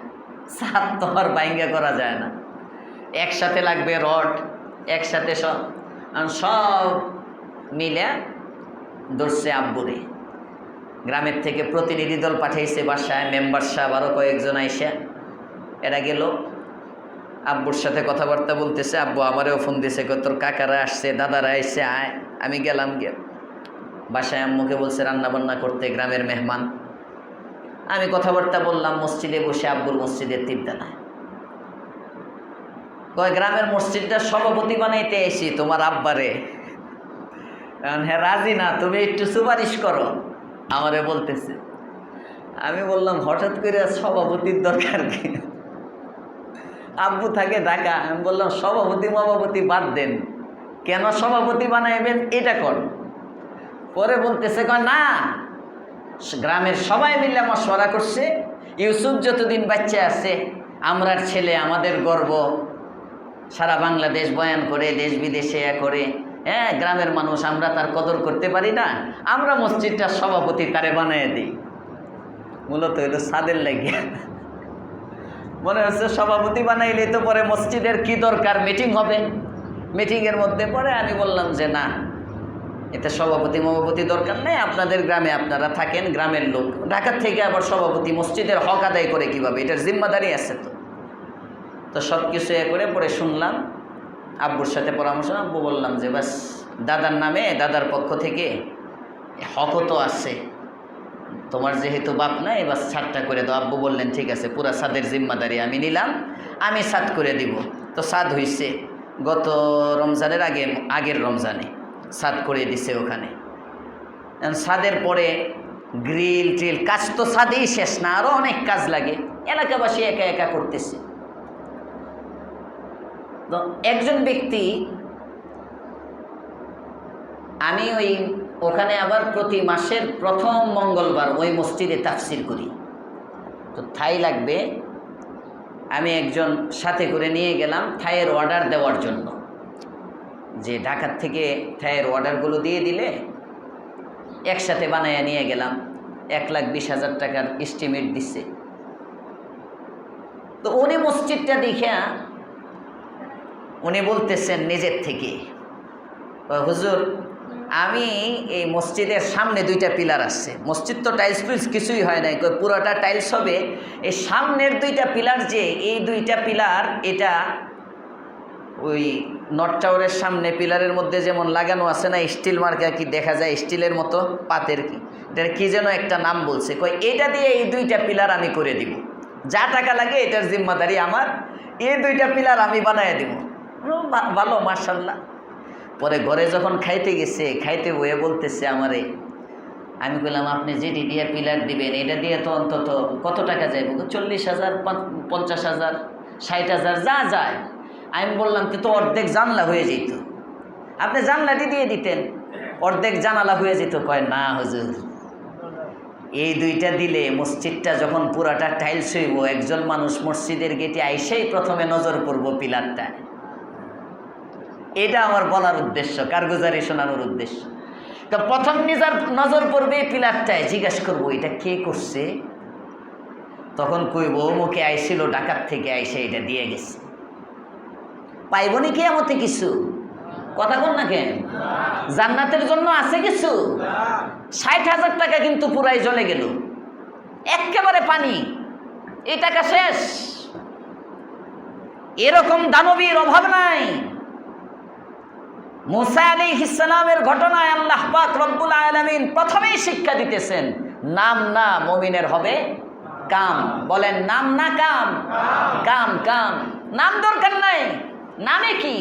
ছাদ তো আর ভাঙ্গা করা যায় না, একসাথে লাগবে রড, একসাথে সব মিলে ধরছে আব্বুরে। গ্রামের থেকে প্রতিনিধি দল পাঠাইছে বাসায়, মেম্বার সাহেব আরও কয়েকজন আইসা, এরা গেল আব্বুর সাথে কথাবার্তা বলতেছে। আব্বু আমারেও ফোন দিছে, তোর কাকারা আসছে, দাদারা আসছে, আয়। আমি গেলাম, গিয়ে বাসায় আম্মুকে বলছে রান্না বান্না করতে, গ্রামের মেহমান। আমি কথাবার্তা বললাম মসজিদে বসে, আব্বুর মসজিদের তিনতলায়। কয় গ্রামের মসজিদটা সভাপতি বানাইতে এসি তোমার আব্বারে। হ্যাঁ রাজি না, তুমি একটু সুপারিশ করো আমারে বলতেছে। আমি বললাম হঠাৎ করে সভাপতির দরকার কি? আব্বু থাকে ঢাকা। আমি বললাম সভাপতি বাদ দেন, কেন সভাপতি বানাইবেন এটা কর। পরে বলতেছে না, গ্রামের সবাই মিলে মশওয়ারা করছে, ইউসুফ যতদিন বাচ্চা আছে আমরার ছেলে, আমাদের গর্ব, সারা বাংলাদেশ বয়ান করে, দেশ বিদেশে করে, হ্যাঁ গ্রামের মানুষ আমরা তার কদর করতে পারি না, আমরা মসজিদটার সভাপতি তারে বানিয়ে দিই। মূলত হইল সাদের লাগিয়া। মনে হচ্ছে সভাপতি বানাইলে তো পরে মসজিদের কি দরকার, মিটিং হবে, মিটিংয়ের মধ্যে পরে আমি বললাম যে না, এতে সভাপতি দরকার নেই, আপনাদের গ্রামে আপনারা থাকেন, গ্রামের লোক, ঢাকার থেকে আবার সভাপতি মসজিদের হক আদায় করে কিভাবে, এটার জিম্মাদারি আছে। তো সব কিছু এ করে পরে শুনলাম, আব্বুর সাথে পরামর্শ, আব্বু বললাম যে বাস দাদার নামে, দাদার পক্ষ থেকে হকও তো আছে, তোমার যেহেতু বাপ নাই, এবার ছাদটা করে দাও। আব্বু বললেন ঠিক আছে, পুরা ছাদের জিম্মাদারি আমি নিলাম, আমি ছাদ করে দিব। তো ছাদ হইছে গত রমজানের আগের রমজানে ছাদ করে দিছে ওখানে। ছাদের পরে গ্রিল ট্রিল কাজ তো ছাদেই শেষ না, আরও অনেক কাজ লাগে, এলাকাবাসী একা একা করতেছে। তো একজন ব্যক্তি, আমি ওখানে আবার প্রতি মাসের প্রথম মঙ্গলবার ওই মসজিদে তাফসির করি, তো থাই লাগবে, আমি একজন সাথে করে নিয়ে গেলাম থাইয়ের অর্ডার দেওয়ার জন্য, যে ঢাকার থেকে থাইয়ের অর্ডারগুলো দিয়ে দিলে একসাথে বানাইয়া নিয়ে গেলাম। 1,20,000 টাকার এস্টিমেট দিচ্ছে। তো উনি মসজিদটা দেখিয়া উনি বলতেছেন নিজের থেকে, হুজুর আমি এই মসজিদের সামনে 2টা পিলার আছে, মসজিদ তো টাইলস ফিলস কিছুই হয় নাই, পুরোটা টাইলস হবে, এই সামনের 2টা পিলার, যে এই 2টা পিলার, এটা ওই নর্থ টাওয়ারের সামনে পিলারের মধ্যে যেমন লাগানো আছে না স্টিল মার্কা, কি দেখা যায় স্টিলের মতো পাতের, কি এটার কি যেন একটা নাম বলছে, এটা দিয়ে এই 2টা পিলার আমি করে দিব, যা টাকা লাগে এটার জিম্মাদারি আমার, এই 2টা পিলার আমি বানায় দিব। ভালো, মাশাআল্লাহ। পরে ঘরে যখন খাইতে গেছে, খাইতে বয়ে বলতেছে আমারে, আমি বললাম আপনি যেটি দিয়ে পিলার দিবেন এটা দিয়ে তো অন্তত কত টাকা যাইব? 40,000, 50,000, 60,000 যা যায়। আমি বললাম তো অর্ধেক জানলা হয়ে যেত, আপনি জানলাটি দিয়ে দিতেন, অর্ধেক জানালা হয়ে যেত। কয় না হুজুর, এই 2টা দিলে মসজিদটা যখন পুরাটা টাইলস হইব, একজন মানুষ মসজিদের গেটে আইসেই প্রথমে নজর পড়ব পিলারটা। এটা আমার বলার উদ্দেশ্য, কারগুজারি শোনানোর উদ্দেশ্য। তো প্রথম নজর পড়বে পিলারটায়, জিজ্ঞাসা করবো এটা কে করছে, তখন কইব মুখে আইছিল ঢাকার থেকে আইসে এটা দিয়ে গেছে। পাইবনি কিয়ামতে কিছু? কথা বল না কেন? জান্নাতের জন্য আছে কিছু? 60,000 টাকা কিন্তু পুরাই জ্বলে গেল, একেবারে পানি, এই টাকা শেষ। এরকম দানবীর অভাব নাই। মুসা আলাইহিস সালামের ঘটনায় আল্লাহ পাক রব্বুল আলামিন প্রথমেই শিক্ষা দিতেছেন, নাম না মুমিনের হবে কাম। বলেন নাম না কাম? কাম, কাম। নাম দরকার নাই, নামে কি?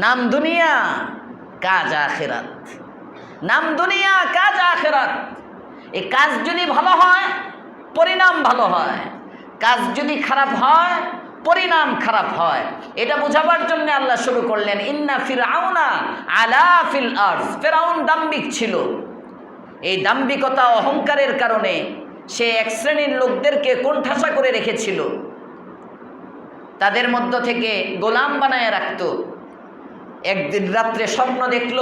নাম দুনিয়া, কাজ আখিরাত। নাম দুনিয়া, কাজ আখিরাত। এই কাজ যদি ভালো হয় পরিণাম ভালো হয়, কাজ যদি খারাপ হয় পরিণাম খারাপ হয়। এটা বোঝাবার জন্য আল্লাহ শুরু করলেন, ইন্না ফিরআউনা আলা ফিল আরজ। ফিরআউন দাম্ভিক ছিল, এই দাম্ভিকতা অহংকারের কারণে সে এক শ্রেণীর লোকদেরকে কোণঠাসা করে রেখেছিল, তাদের মধ্য থেকে গোলাম বানায় রাখত। একদিন রাত্রে স্বপ্ন দেখল,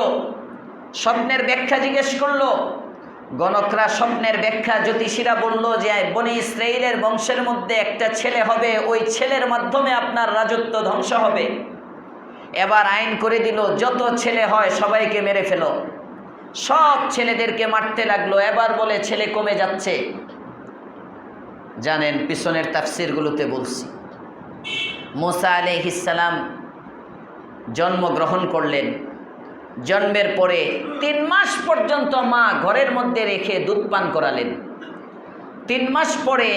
স্বপ্নের ব্যাখ্যা জিজ্ঞেস করলো, গণকরা স্বপ্নের ব্যাখ্যা, জ্যোতিষীরা বলল যে বনি ইসরাইলের বংশের মধ্যে একটা ছেলে হবে, ওই ছেলের মাধ্যমে আপনার রাজত্ব ধ্বংস হবে। এবার আইন করে দিল, যত ছেলে হয় সবাইকে মেরে ফেলো। সব ছেলেদেরকে মারতে লাগলো। এবার বলে ছেলে কমে যাচ্ছে। জানেন পিছনের তাফসিরগুলোতে বলছি, মুসা আলাইহিস সালাম জন্মগ্রহণ করলেন। জন্মের পরে 3 মাস পর্যন্ত মা ঘরের মধ্যে রেখে দুধ পান করালেন। 3 মাস পরে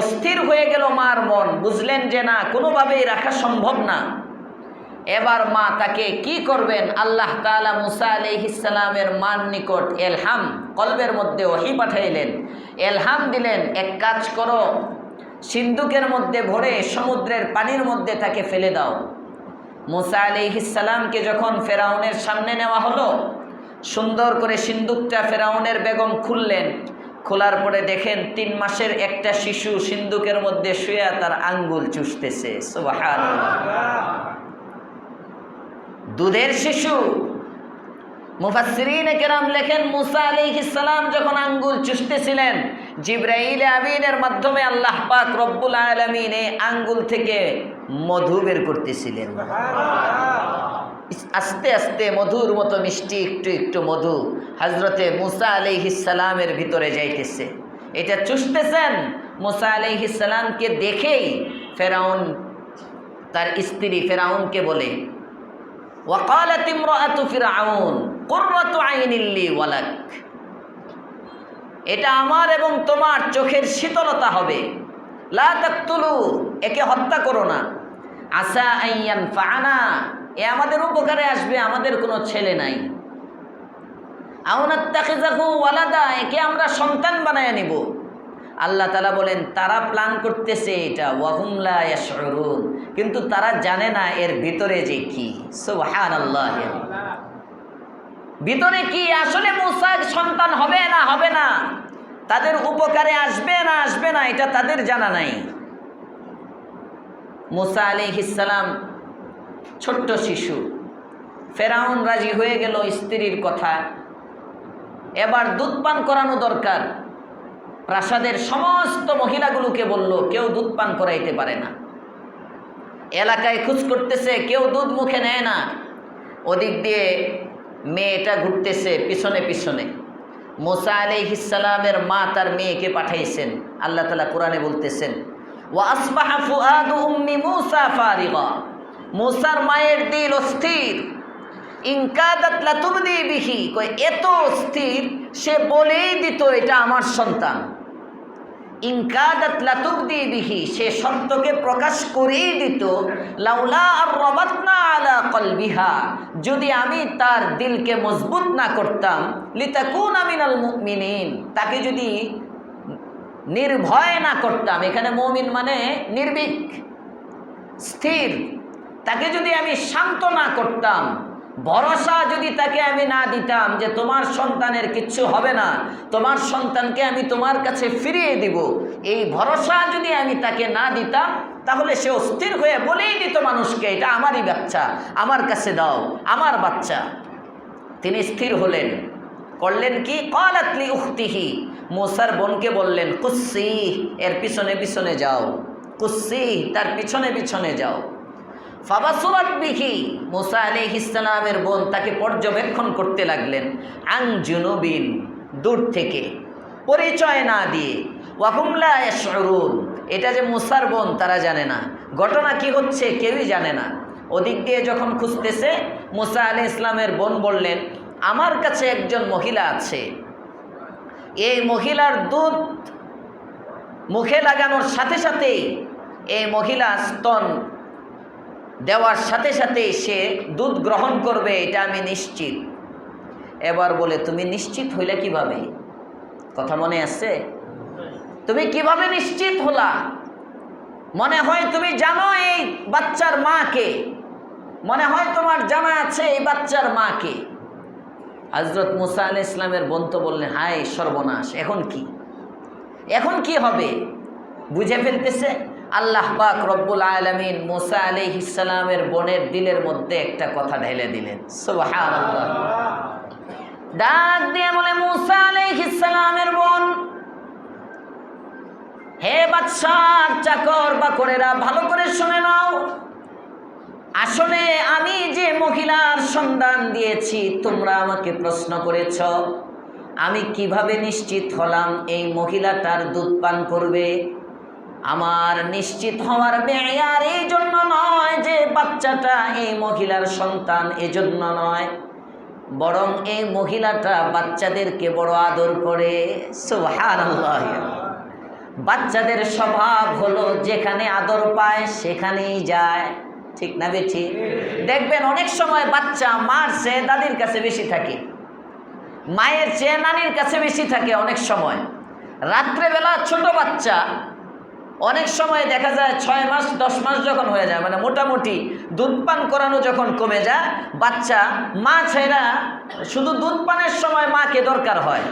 অস্থির হয়ে গেল মার মন, বুঝলেন যে না, কোনোভাবেই রাখা সম্ভব না। এবার মা তাকে কি করবেন, আল্লাহ তাআলা মুসা আলাইহিস সালামের মার নিকট এলহাম, কলবের মধ্যে ওহী পাঠাইলেন, এলহাম দিলেন, এক কাজ করো, সিন্দুকের মধ্যে ভরে সমুদ্রের পানির মধ্যে তাকে ফেলে দাও। মুসা আলাইহিস সালামকে যখন ফেরাউনের সামনে নেওয়া হলো, সুন্দর করে সিন্দুকটা ফেরাউনের বেগম খুললেন। খোলার পরে দেখেন 3 মাসের একটা শিশু সিন্দুকের মধ্যে শুয়ে তার আঙ্গুল চুষতেছে। সুবহানাল্লাহ। দুধের শিশু, মুফাসসিরিনে কেরাম লেখেন মুসা আলাইহিস সালাম যখন আঙ্গুল চুষতেছিলেন, জিবরাইল আমিনের মাধ্যমে আল্লাহ পাক রব্বুল আলামিন এই আঙ্গুল থেকে মধু বের করতেছিলেন। আস্তে আস্তে মধুর মতো মিষ্টি একটু একটু মধু হযরতে মুসা আলাইহিস সালামের ভিতরে যাইতেছে। এটা চুষতেছেন। মুসা আলাইহিস সালামকে দেখেই ফেরাউন তার স্ত্রী ফেরাউনকে বলে, ওয়াকালাত ইমরাআতু ফিরআউন কুররাতু আইনিল লি ওয়ালাক, এটা আমার এবং তোমার চোখের শীতলতা হবে। লা তাকতুলু, একে হত্যা করো না। আসা আইয়ান ফানা, এ আমাদের উপকারে আসবে, আমাদের কোনো ছেলে নাই। আও নাত্তাখিযাহু ওয়ালাদা, একে আমরা সন্তান বানায় নিব। আল্লাহ তাআলা বলেন তারা প্ল্যান করতেছে এটা, ওয়াহুম লা ইয়াশউরুন, কিন্তু তারা জানে না এর ভিতরে যে কি। সুবহানাল্লাহ, ভিতরে কি আসলে মুসার সন্তান হবে না হবে না, তাদের উপকারে আসবে না আসবে না, এটা তাদের জানা নাই। মুসা আলাইহিস সালাম ছোট্ট শিশু, ফেরাউন রাজি হয়ে গেল স্ত্রীর কথা। এবার দুধ পান করানো দরকার। প্রাসাদের সমস্ত মহিলাগুলোকে বলল, কেউ দুধ পান করাইতে পারে না। এলাকায় খোঁজ করতেছে, কেউ দুধ মুখে নেয় না। ওদিক দিয়ে মেয়েটা ঘুরতেছে পিছনে পিছনে। মুসা আলাইহিস সালামের মা তার মেয়েকে পাঠাইছেন। আল্লাহ তাআলা কোরআনে বলতেছেন, ওয়া আসবাহা ফুআদু উম্মি মুসা ফারিগা, মুসার মায়ের দিল অস্থির। ইনকাদাত লাতুবদি বিহি, কই এত অস্থির সে বলেই দিত এটা আমার সন্তান। ইনকাদাত লাতুবদি বিহি, সে সত্যকে প্রকাশ করেই দিত। লাউলা আর রাবাতনা আলা কলবিহা, যদি আমি তার দিলকে মজবুত না করতাম। লিতাকুনা মিনাল মুমিনিন, তাকে যদি নির্ভয় না করতাম, এখানে মুমিন মানে নির্ভীক স্থির, তাকে যদি আমি শান্ত না করতাম, ভরসা যদি তাকে আমি না দিতাম যে তোমার সন্তানের কিচ্ছু হবে না, তোমার সন্তানকে আমি তোমার কাছে ফিরিয়ে দিব, এই ভরসা যদি আমি তাকে না দিতাম, তাহলে সে অস্থির হয়ে বলেই দিত মানুষকে এটা আমারই বাচ্চা, আমার কাছে দাও, আমার বাচ্চা। তিনি স্থির হলেন, করলেন কি, ক্বালাত লি উখতিহি, মুসার বোনকে বললেন, কুসি, এর পিছনে পিছনে যাও, কুসি, তার পিছনে পিছনে যাও। ফাবাসুরাত বিহি, মুসা আলাইহিস সালামের বোন তাকে পর্যবেক্ষণ করতে লাগলেন। আন জুনুবিন, দূর থেকে, পরিচয় না দিয়ে। ওয়াহুম লা ইয়াশউরুন, এটা যে মুসার বোন তারা জানে না, ঘটনা কি হচ্ছে কেউই জানে না। ওদিক দিয়ে যখন খুঁজতেছে, মুসা আলাইহিস সালামের বোন বললেন, আমার কাছে একজন মহিলা আছে, এই মহিলার দুধ মুখে লাগানোর সাথে সাথে, এই মহিলা স্তন দেওয়ার সাথে সাথে সে দুধ গ্রহণ করবে, এটা আমি নিশ্চিত। এবার বলে, তুমি নিশ্চিত হইলে কিভাবে? কথা মনে আছে? তুমি কিভাবে নিশ্চিত হলা? মনে হয় তুমি জানো এই বাচ্চার মাকে, মনে হয় তোমার জানা আছে এই বাচ্চার মাকে। হযরত মুসা আলাইহিস সালামের বোন তো বললেন, হায় সর্বনাশ, এখন কি, এখন কি হবে? বুঝে ফেলতেছে। আল্লাহ পাক রব্বুল আলামিন মুসা আলাইহিস সালামের বোনের দিলের মধ্যে একটা কথা ঢেলে দিলেন। সুবহানাল্লাহ, ডাক দিয়ে বলে, মুসা আলাইহিস সালামের বোন, হে বাদশার চাকর বাকরেরা, ভালো করে শুনে নাও। আসলে আমি যে মহিলার সন্ধান দিয়েছি, তোমরা আমাকে প্রশ্ন করেছ, আমি কিভাবে নিশ্চিত হলাম এই মহিলাটার দুধ পান করবে? আমার নিশ্চিত হওয়ার মেয়ার এই জন্য নয় যে বাচ্চাটা এই মহিলার সন্তান, এজন্য নয়, বরং এই মহিলাটা বাচ্চাদেরকে বড় আদর করে। সুবহানাল্লাহ, বাচ্চাদের স্বভাব হলো যেখানে আদর পায় সেখানেই যায়, ঠিক না বেঠি? দেখবেন অনেক সময় বাচ্চা মার চেয়ে দাদির কাছে বেশি থাকে, মায়ের চেয়ে নানির কাছে বেশি থাকে। অনেক সময় রাত্রেবেলা ছোট বাচ্চা অনেক সময় দেখা যায় 6 মাস 10 মাস যখন হয়ে যায়, মানে মোটামুটি দুধ পান করানো যখন কমে যায়, বাচ্চা মা ছেড়া শুধু দুধ পানের সময় মাকে দরকার হয়।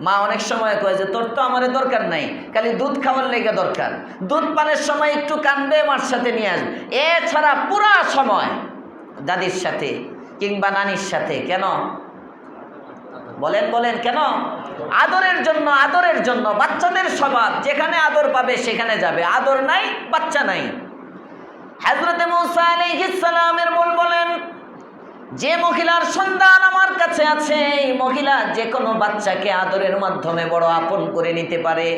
মা অনেক সময় কয় যে তোর তো আমার দরকার নাই, খালি দুধ খাওয়ার লেগে দরকার। দুধ পানের সময় একটু কান্দে, মার সাথে নিয়ে আসবে, এছাড়া পুরা সময় দাদির সাথে কিংবা নানির সাথে। কেন? বলেন বলেন কেন? আদরের জন্য, আদরের জন্য। বাচ্চাদের স্বভাব, যেখানে আদর পাবে সেখানে যাবে, আদর নাই বাচ্চা নাই। হযরত মূসা আলাইহিস সালামের বোন বলেন, যে মহিলার সন্তান আমার কাছে আছে, এই মহিলা যে কোনো বাচ্চাকে আদরের মাধ্যমে বড় আপন করে নিতে পারে।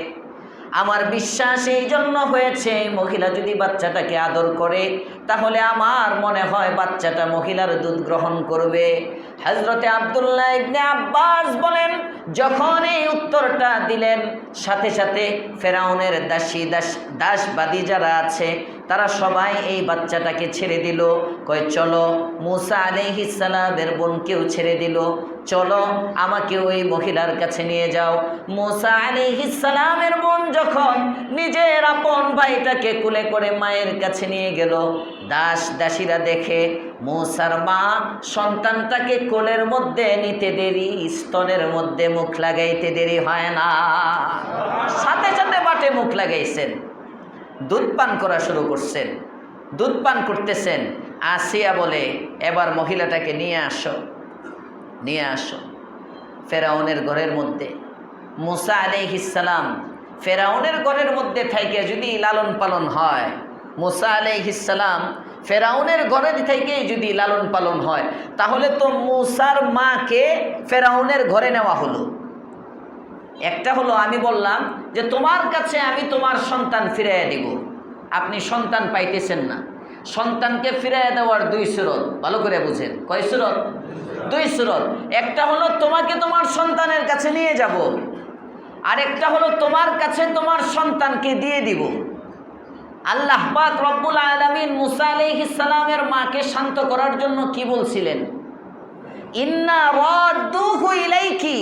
আমার বিশ্বাস এই জন্য হয়েছে, এই মহিলা যদি বাচ্চাটাকে আদর করে তাহলে আমার মনে হয় বাচ্চাটা মহিলার দুধ গ্রহণ করবে। হযরতে আব্দুল্লাহ ইবনে আব্বাস বলেন, যখন এই উত্তরটা দিলেন সাথে সাথে ফেরাউনের দাসবাদী যারা আছে তারা সবাই এই বাচ্চাটাকে ছেড়ে দিল। কয় চলো, মূসা আলাইহিস সালামের বোনকেও ছেড়ে দিল, চলো আমাকে ওই মহিলার কাছে নিয়ে যাও। মূসা আলাইহিস সালামের বোন যখন নিজের আপন ভাইটাকে কোলে করে মায়ের কাছে নিয়ে গেল, দাসীরা দেখে মূসার মা সন্তানটাকে কোলের মধ্যে নিতে দেরি, স্তনের মধ্যে মুখ লাগাইতে দেরি হয় না, সাথে সাথে বাটে মুখ লাগাইছেন, দুধ পান করা শুরু করছেন। দুধ পান করতেছেন। আসিয়া বলে, এবার মহিলাটাকে নিয়ে আসো, নিয়ে আসো ফেরাউনের ঘরের মধ্যে। মূসা আলাইহিস সালাম ফেরাউনের ঘরের মধ্যে থেকে যদি লালন পালন হয়, মূসা আলাইহিস সালাম ফেরাউনের ঘরে থেকে যদি লালন পালন হয়, তাহলে তো মূসার মাকে ফেরাউনের ঘরে নেওয়া হলো। একটা হলো আমি বললাম যে তোমার কাছে আমি তোমার সন্তান ফিরাইয়া দিব, আপনি সন্তান পাইতেছেন না। সন্তানকে ফিরাইয়া দেওয়ার দুই সুরত, ভালো করে বুঝেন। কয় সুরত? দুই সুরত। একটা হলো তোমাকে তোমার সন্তানের কাছে নিয়ে যাব, আর একটা হলো তোমার কাছে তোমার সন্তানকে দিয়ে দিব। আল্লাহ পাক রব্বুল আলামিন মূসা আলাইহিস সালামের মাকে শান্ত করার জন্য কি বলছিলেন? ইন্না রাদ্দুহু ইলাইকি,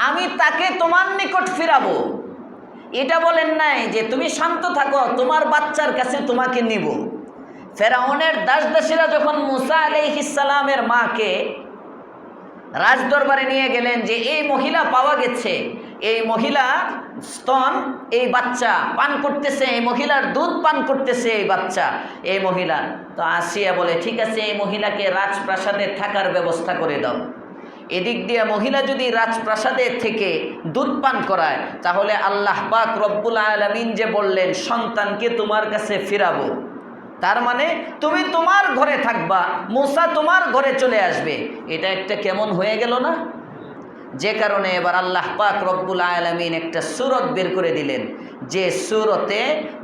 আমি তাকে তোমার নিকট ফিরাবো। এটা বলেন নাই যে তুমি শান্ত থাকো, তোমার বাচ্চার কাছে তোমাকে নিব। ফেরাউনের দাসীরা যখন মূসা আলাইহিস সালামের মাকে রাজদরবারে নিয়ে গেলেন যে এই মহিলা পাওয়া গেছে, এই মহিলা স্তন, এই বাচ্চা পান করতেছে, এই মহিলার দুধ পান করতেছে এই বাচ্চা, এই মহিলা। তো আসিয়া বলে, ঠিক আছে, এই মহিলাকে রাজপ্রাসাদে থাকার ব্যবস্থা করে দাও। এদিক দিয়ে মহিলা যদি রাজপ্রাসাদে থেকে দুধ পান করায়, তাহলে আল্লাহ পাক রব্বুল আলামিন যে বললেন সন্তানকে তোমার কাছে ফিরাবো, তার মানে তুমি তোমার ঘরে থাকবা, মূসা তোমার ঘরে চলে আসবে। এটা একটা কেমন হয়ে গেল না? যে কারণে এবার আল্লাহ পাক রব্বুল আলামিন একটা সূরত বের করে দিলেন, যে সূরতে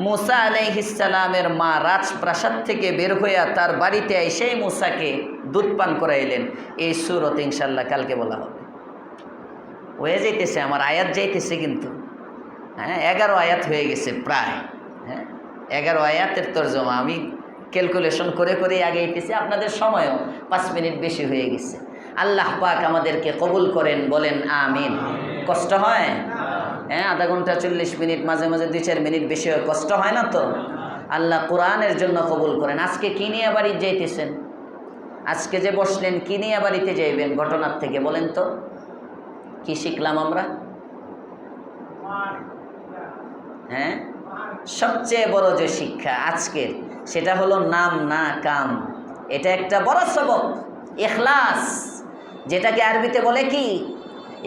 মূসা আলাইহিস সালামের মা রাজপ্রাসাদ থেকে বের হইয়া তার বাড়িতে এসে মূসাকে দুধ পান করাইলেন। এই সূরত ইনশাআল্লাহ কালকে বলা হবে। হয়ে যাইতেছে, আমার আয়াত যাইতেছে কিন্তু, হ্যাঁ 11 আয়াত হয়ে গেছে প্রায়। হ্যাঁ 11 আয়াতের তরজমা আমি ক্যালকুলেশন করে করে আগাইতেছি, আপনাদের সময়ও 5 মিনিট বেশি হয়ে গেছে। আল্লাহ পাক আমাদেরকে কবুল করেন, বলেন আমিন। কষ্ট হয়? হ্যাঁ, আধা ঘন্টা 40 মিনিট, মাঝে মাঝে 2-4 মিনিট বেশি হয়, কষ্ট হয় না তো? আল্লাহ কোরআনের জন্য কবুল করেন। আজকে কি নিয়ে বাড়িতে যাইতেছেন? আজকে যে বসলেন কি নিয়ে বাড়িতে যাইবেন ঘটনার থেকে বলেন তো? কি শিখলাম আমরা? হ্যাঁ, সবচেয়ে বড় যে শিক্ষা আজকের, সেটা হলো নাম না কাম। এটা একটা বড় সবক, ইখলাস, যেটাকে আরবিতে বলে কি?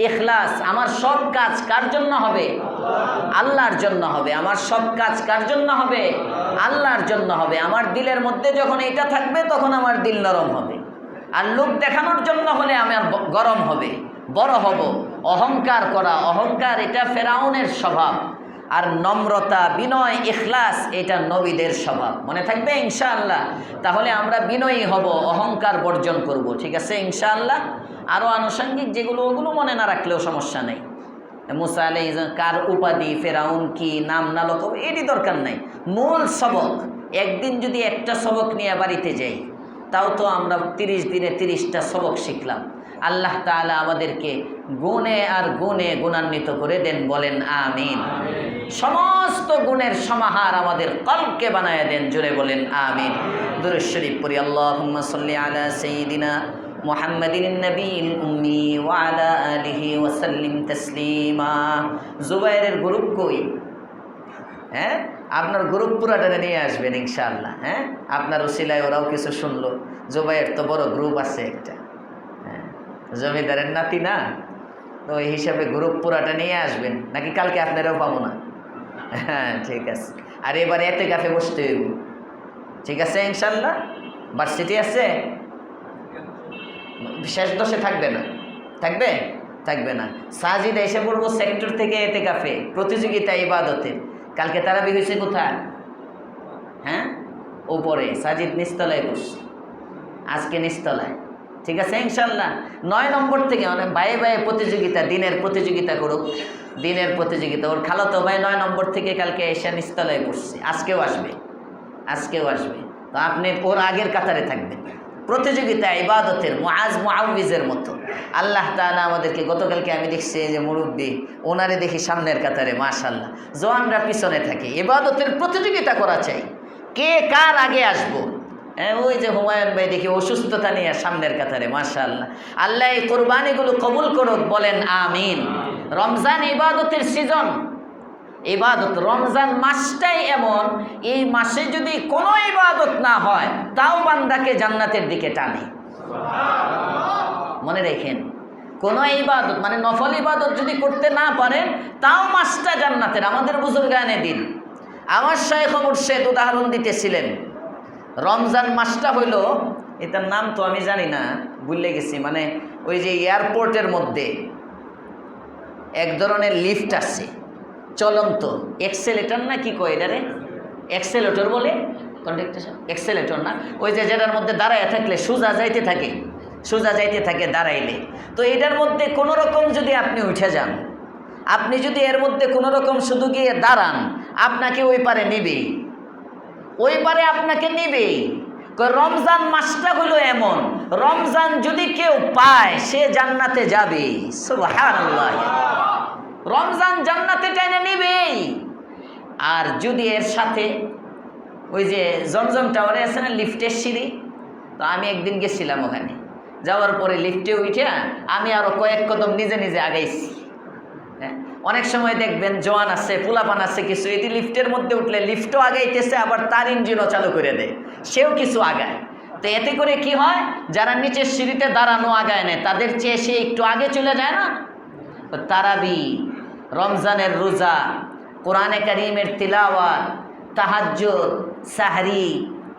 ইখলাস। আমার সব কাজ কার জন্য হবে? আল্লাহর জন্য হবে। আমার সব কাজ কার জন্য হবে? আল্লাহর জন্য হবে। আমার দিলের মধ্যে যখন এটা থাকবে তখন আমার দিল নরম হবে। আর লোক দেখানোর জন্য হলে আমার গরম হবে, বড় হব। অহংকার করা, অহংকার এটা ফেরাউনের স্বভাব। আর নম্রতা, বিনয়, ইখলাস এটা নবীদের স্বভাব। মনে থাকবে ইনশাআল্লাহ? তাহলে আমরা বিনয়ী হব, অহংকার বর্জন করব। ঠিক আছে ইনশাআল্লাহ? আরও আনুষঙ্গিক যেগুলো, ওগুলো মনে না রাখলেও সমস্যা নেই। মূসা আলাইহিস কার উপাধি, ফেরাউন কি, নাম না লকব, এটি দরকার নাই। মূল সবক, একদিন যদি একটা সবক নিয়ে বাড়িতে যাই, তাও তো আমরা 30 দিনে 30টা সবক শিখলাম। আল্লাহ তাআলা আমাদেরকে গুণে আর গুণে গুণান্বিত করে দেন, বলেন আমিন। সমস্ত গুণের সমাহার আমাদের কলবকে বানায় দেন, জোরে বলেন আমিন। দুরূদ শরীফ পড়ি। আল্লাহুম্মা সাল্লি আলা সাইয়্যিদিনা মুহাম্মাদিন নবীল উম্মি ওয়া আলা আলিহি ওয়া সাল্লিম তাসলিমা। জুবাইরের গ্রুপ কই? হ্যাঁ, আপনার গ্রুপ পুরাটা নিয়ে আসবেন ইনশাআল্লাহ। হ্যাঁ, আপনার উসিলায় ওরাও কিছু শুনলো। জুবাইর তো বড় গ্রুপ আছে একটা, হ্যাঁ, জমিদারের নাতি না, তো ওই হিসাবে গ্রুপ পুরাটা নিয়ে আসবেন, নাকি কালকে আপনারাও পাবো না? হ্যাঁ ঠিক আছে। আর এবারে এতেকাফে বসতে হইব, ঠিক আছে ইনশাল্লাহ। ভার্সিটি আছে, শেষ দশে থাকবে না? থাকবে? থাকবে না। সাজিদ এসে পড়বো সেক্টর থেকে এতেকাফে, প্রতিযোগিতা ইবাদতের। কালকে তারাবি হয়েছে কোথায়? হ্যাঁ উপরে, সাজিদ নিচতলায় বসছে, আজকে নিচতলায়, ঠিক আছে ইনশাল্লাহ। 9 নম্বর থেকে অনেক ভাইয়ে ভাইয়ে প্রতিযোগিতা, দিনের প্রতিযোগিতা করুক, দিনের প্রতিযোগিতা। ওর খালাতো ভাই 9 নম্বর থেকে কালকে এসে নিচতলায় বসছে, আজকেও আসবে, আজকেও আসবে। তো আপনি ওর আগের কাতারে থাকবেন। প্রতিযোগিতা ইবাদতের, মুআজ মুআউযের মতো। আল্লাহ তাআলা আমাদেরকে, গতকালকে আমি দেখছি যে মুরব্বী, ওনারে দেখি সামনের কাতারে, মাশাআল্লাহ। জওয়ানরা পিছনে থাকে। ইবাদতের প্রতিযোগিতা করা চাই, কে কার আগে আসবো। ওই যে হুমায়ুন ভাই দেখি অসুস্থতা নিয়ে সামনের কাতারে, মাশাআল্লাহ। আল্লাহ এই কোরবানিগুলো কবুল করুক, বলেন আমিন। রমজান ইবাদতের সিজন, ইবাদত। রমজান মাসটাই এমন, এই মাসে যদি কোনো ইবাদত না হয় তাও বান্দাকে জান্নাতের দিকে টানে। মনে রেখেন, কোনো ইবাদত মানে নফল ইবাদত যদি করতে না পারেন তাও মাসটা জান্নাতের। আমাদের বুজুর্গানে দিন, আমার শাইখ মুর্শেদ উদাহরণ দিতেছিলেন। রমজান মাসটা হইল, এটার নাম তো আমি জানি না, ভুলে গেছি। মানে ওই যে এয়ারপোর্টের মধ্যে এক ধরনের লিফট আছে চলন্ত, এক্সেলেটর না কি কয় এটারে? এক্সেলেটর বলে, কন্ডাক্টর এক্সেলেটর না? ওই যে যেটার মধ্যে দাঁড়ায় থাকলে সোজা যাইতে থাকে, সোজা যাইতে থাকে দাঁড়াইলে। তো এটার মধ্যে কোনো রকম যদি আপনি উঠে যান, আপনি যদি এর মধ্যে কোনো রকম শুধু গিয়ে দাঁড়ান, আপনাকে ওই পারে নেবেই, ওই পারে আপনাকে নেবেই। রমজান মাসটা হলো এমন, রমজান যদি কেউ পায় সে জান্নাতে যাবে। সুবহানাল্লাহ, রমজান জান্নাতে টেনে নেবেই। আর যদি এর সাথে ওই যে জমজম টাওয়ারে আছে না লিফটের সিঁড়ি, তো আমি একদিন গেছিলাম ওখানে, যাওয়ার পরে লিফটে উঠে আমি আরো কয়েক কদম নিজে নিজে আগাইছি। হ্যাঁ, অনেক সময় দেখবেন জওয়ান আছে, পোলাপান আছে কিছু, এটি লিফটের মধ্যে উঠলে লিফটও আগাইতেছে, আবার তার ইঞ্জিনও চালু করে দেয়, সেও কিছু আগায়। তো এতে করে কি হয়, যারা নিচের সিঁড়িতে দাঁড়ানো আগায় নেয় তাদের চেয়ে সে একটু আগে চলে যায় না। তারাবি, রমজানের রোজা, কোরআনে কারীমের তিলাওয়াত, তাহাজ্জুদ, সাহরি,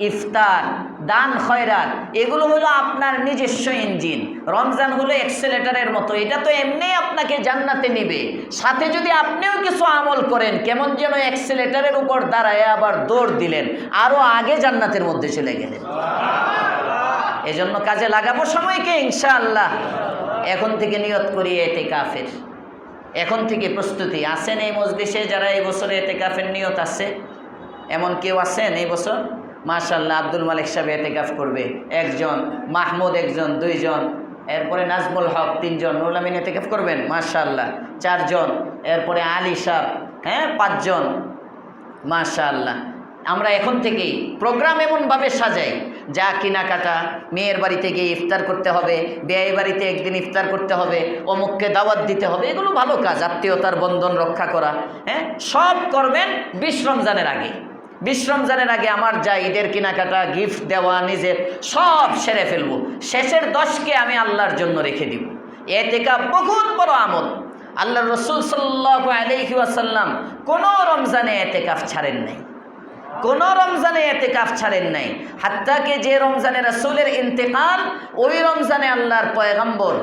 ইফতার, দান খয়রাত, এগুলো হলো আপনার নিজস্ব ইঞ্জিন। রমজান হলো এক্সেলেটরের মতো, এটা তো এমনি আপনাকে জান্নাতে নিবে। সাথে যদি আপনিও কিছু আমল করেন, কেমন যেন এক্সেলেটরের উপর দাঁড়ায় আবার দৌড় দিলেন, আরও আগে জান্নাতের মধ্যে চলে গেলেন। এজন্য কাজে লাগাবো সময়কে ইনশাআল্লাহ। এখন থেকে নিয়ত করি ইতিকাফের, এখন থেকে প্রস্তুতি। আছেন এই মজলিসে যারা এই বছরে ইতিকাফের নিয়ত আছে? এমন কেউ আছেন এই বছর? মাশাআল্লাহ, আব্দুল মালিক সাহেব ইতিকাফ করবে একজন, মাহমুদ একজন, 2 জন, এরপরে নাজমুল হক 3 জন, নুরুল আমিন ইতিকাফ করবেন মাশাআল্লাহ 4 জন, এরপরে আলী সাহেব, হ্যাঁ 5 জন, মাশাআল্লাহ। আমরা এখন থেকেই প্রোগ্রাম এমনভাবে সাজাই, যা কেনাকাটা, মেয়ের বাড়িতে গিয়ে ইফতার করতে হবে, বিয়ে বাড়িতে একদিন ইফতার করতে হবে, অমুককে দাওয়াত দিতে হবে, এগুলো ভালো কাজ, আত্মীয়তার বন্ধন রক্ষা করা। হ্যাঁ, সব করবেন 20 রমজানের আগে। 20 রমজানের আগে আমার যা ঈদের কেনাকাটা, গিফট দেওয়া, নিজের সব সেরে ফেলবো। শেষের 10কে আমি আল্লাহর জন্য রেখে দিব। ইতিকাফ বহুত বড় আমল। আল্লাহ রসুল সাল্লাল্লাহু আলাইহি ওয়াসাল্লাম কোনো রমজানে ইতিকাফ ছাড়েন নাই, কোনো রমজানে ইতিকাফ ছাড়েন নাই। হাত্তাকে যে রমজানে রাসূলের ইন্তেকাল, ওই রমজানে আল্লাহর পয়গম্বর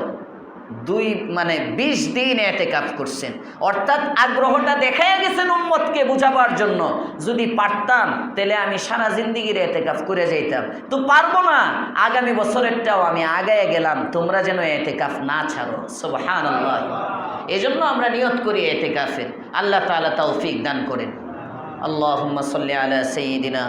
20 দিন ইতিকাফ করছেন। অর্থাৎ আগ্রহটা দেখাই গেছেন উম্মতকে বুঝাবার জন্য। যদি পারতাম তাহলে আমি সারা জিন্দিগির ইতিকাফ করে যাইতাম, তো পারবো না, আগামী বছরেরটাও আমি আগায় গেলাম, তোমরা যেন ইতিকাফ না ছাড়ো। সুবহানাল্লাহ। এজন্য আমরা নিয়ত করি ইতিকাফের। আল্লাহ তাআলা তৌফিক দান করেন। আল্লাহুম্মা সাল্লি আলা সাইয়্যিদিনা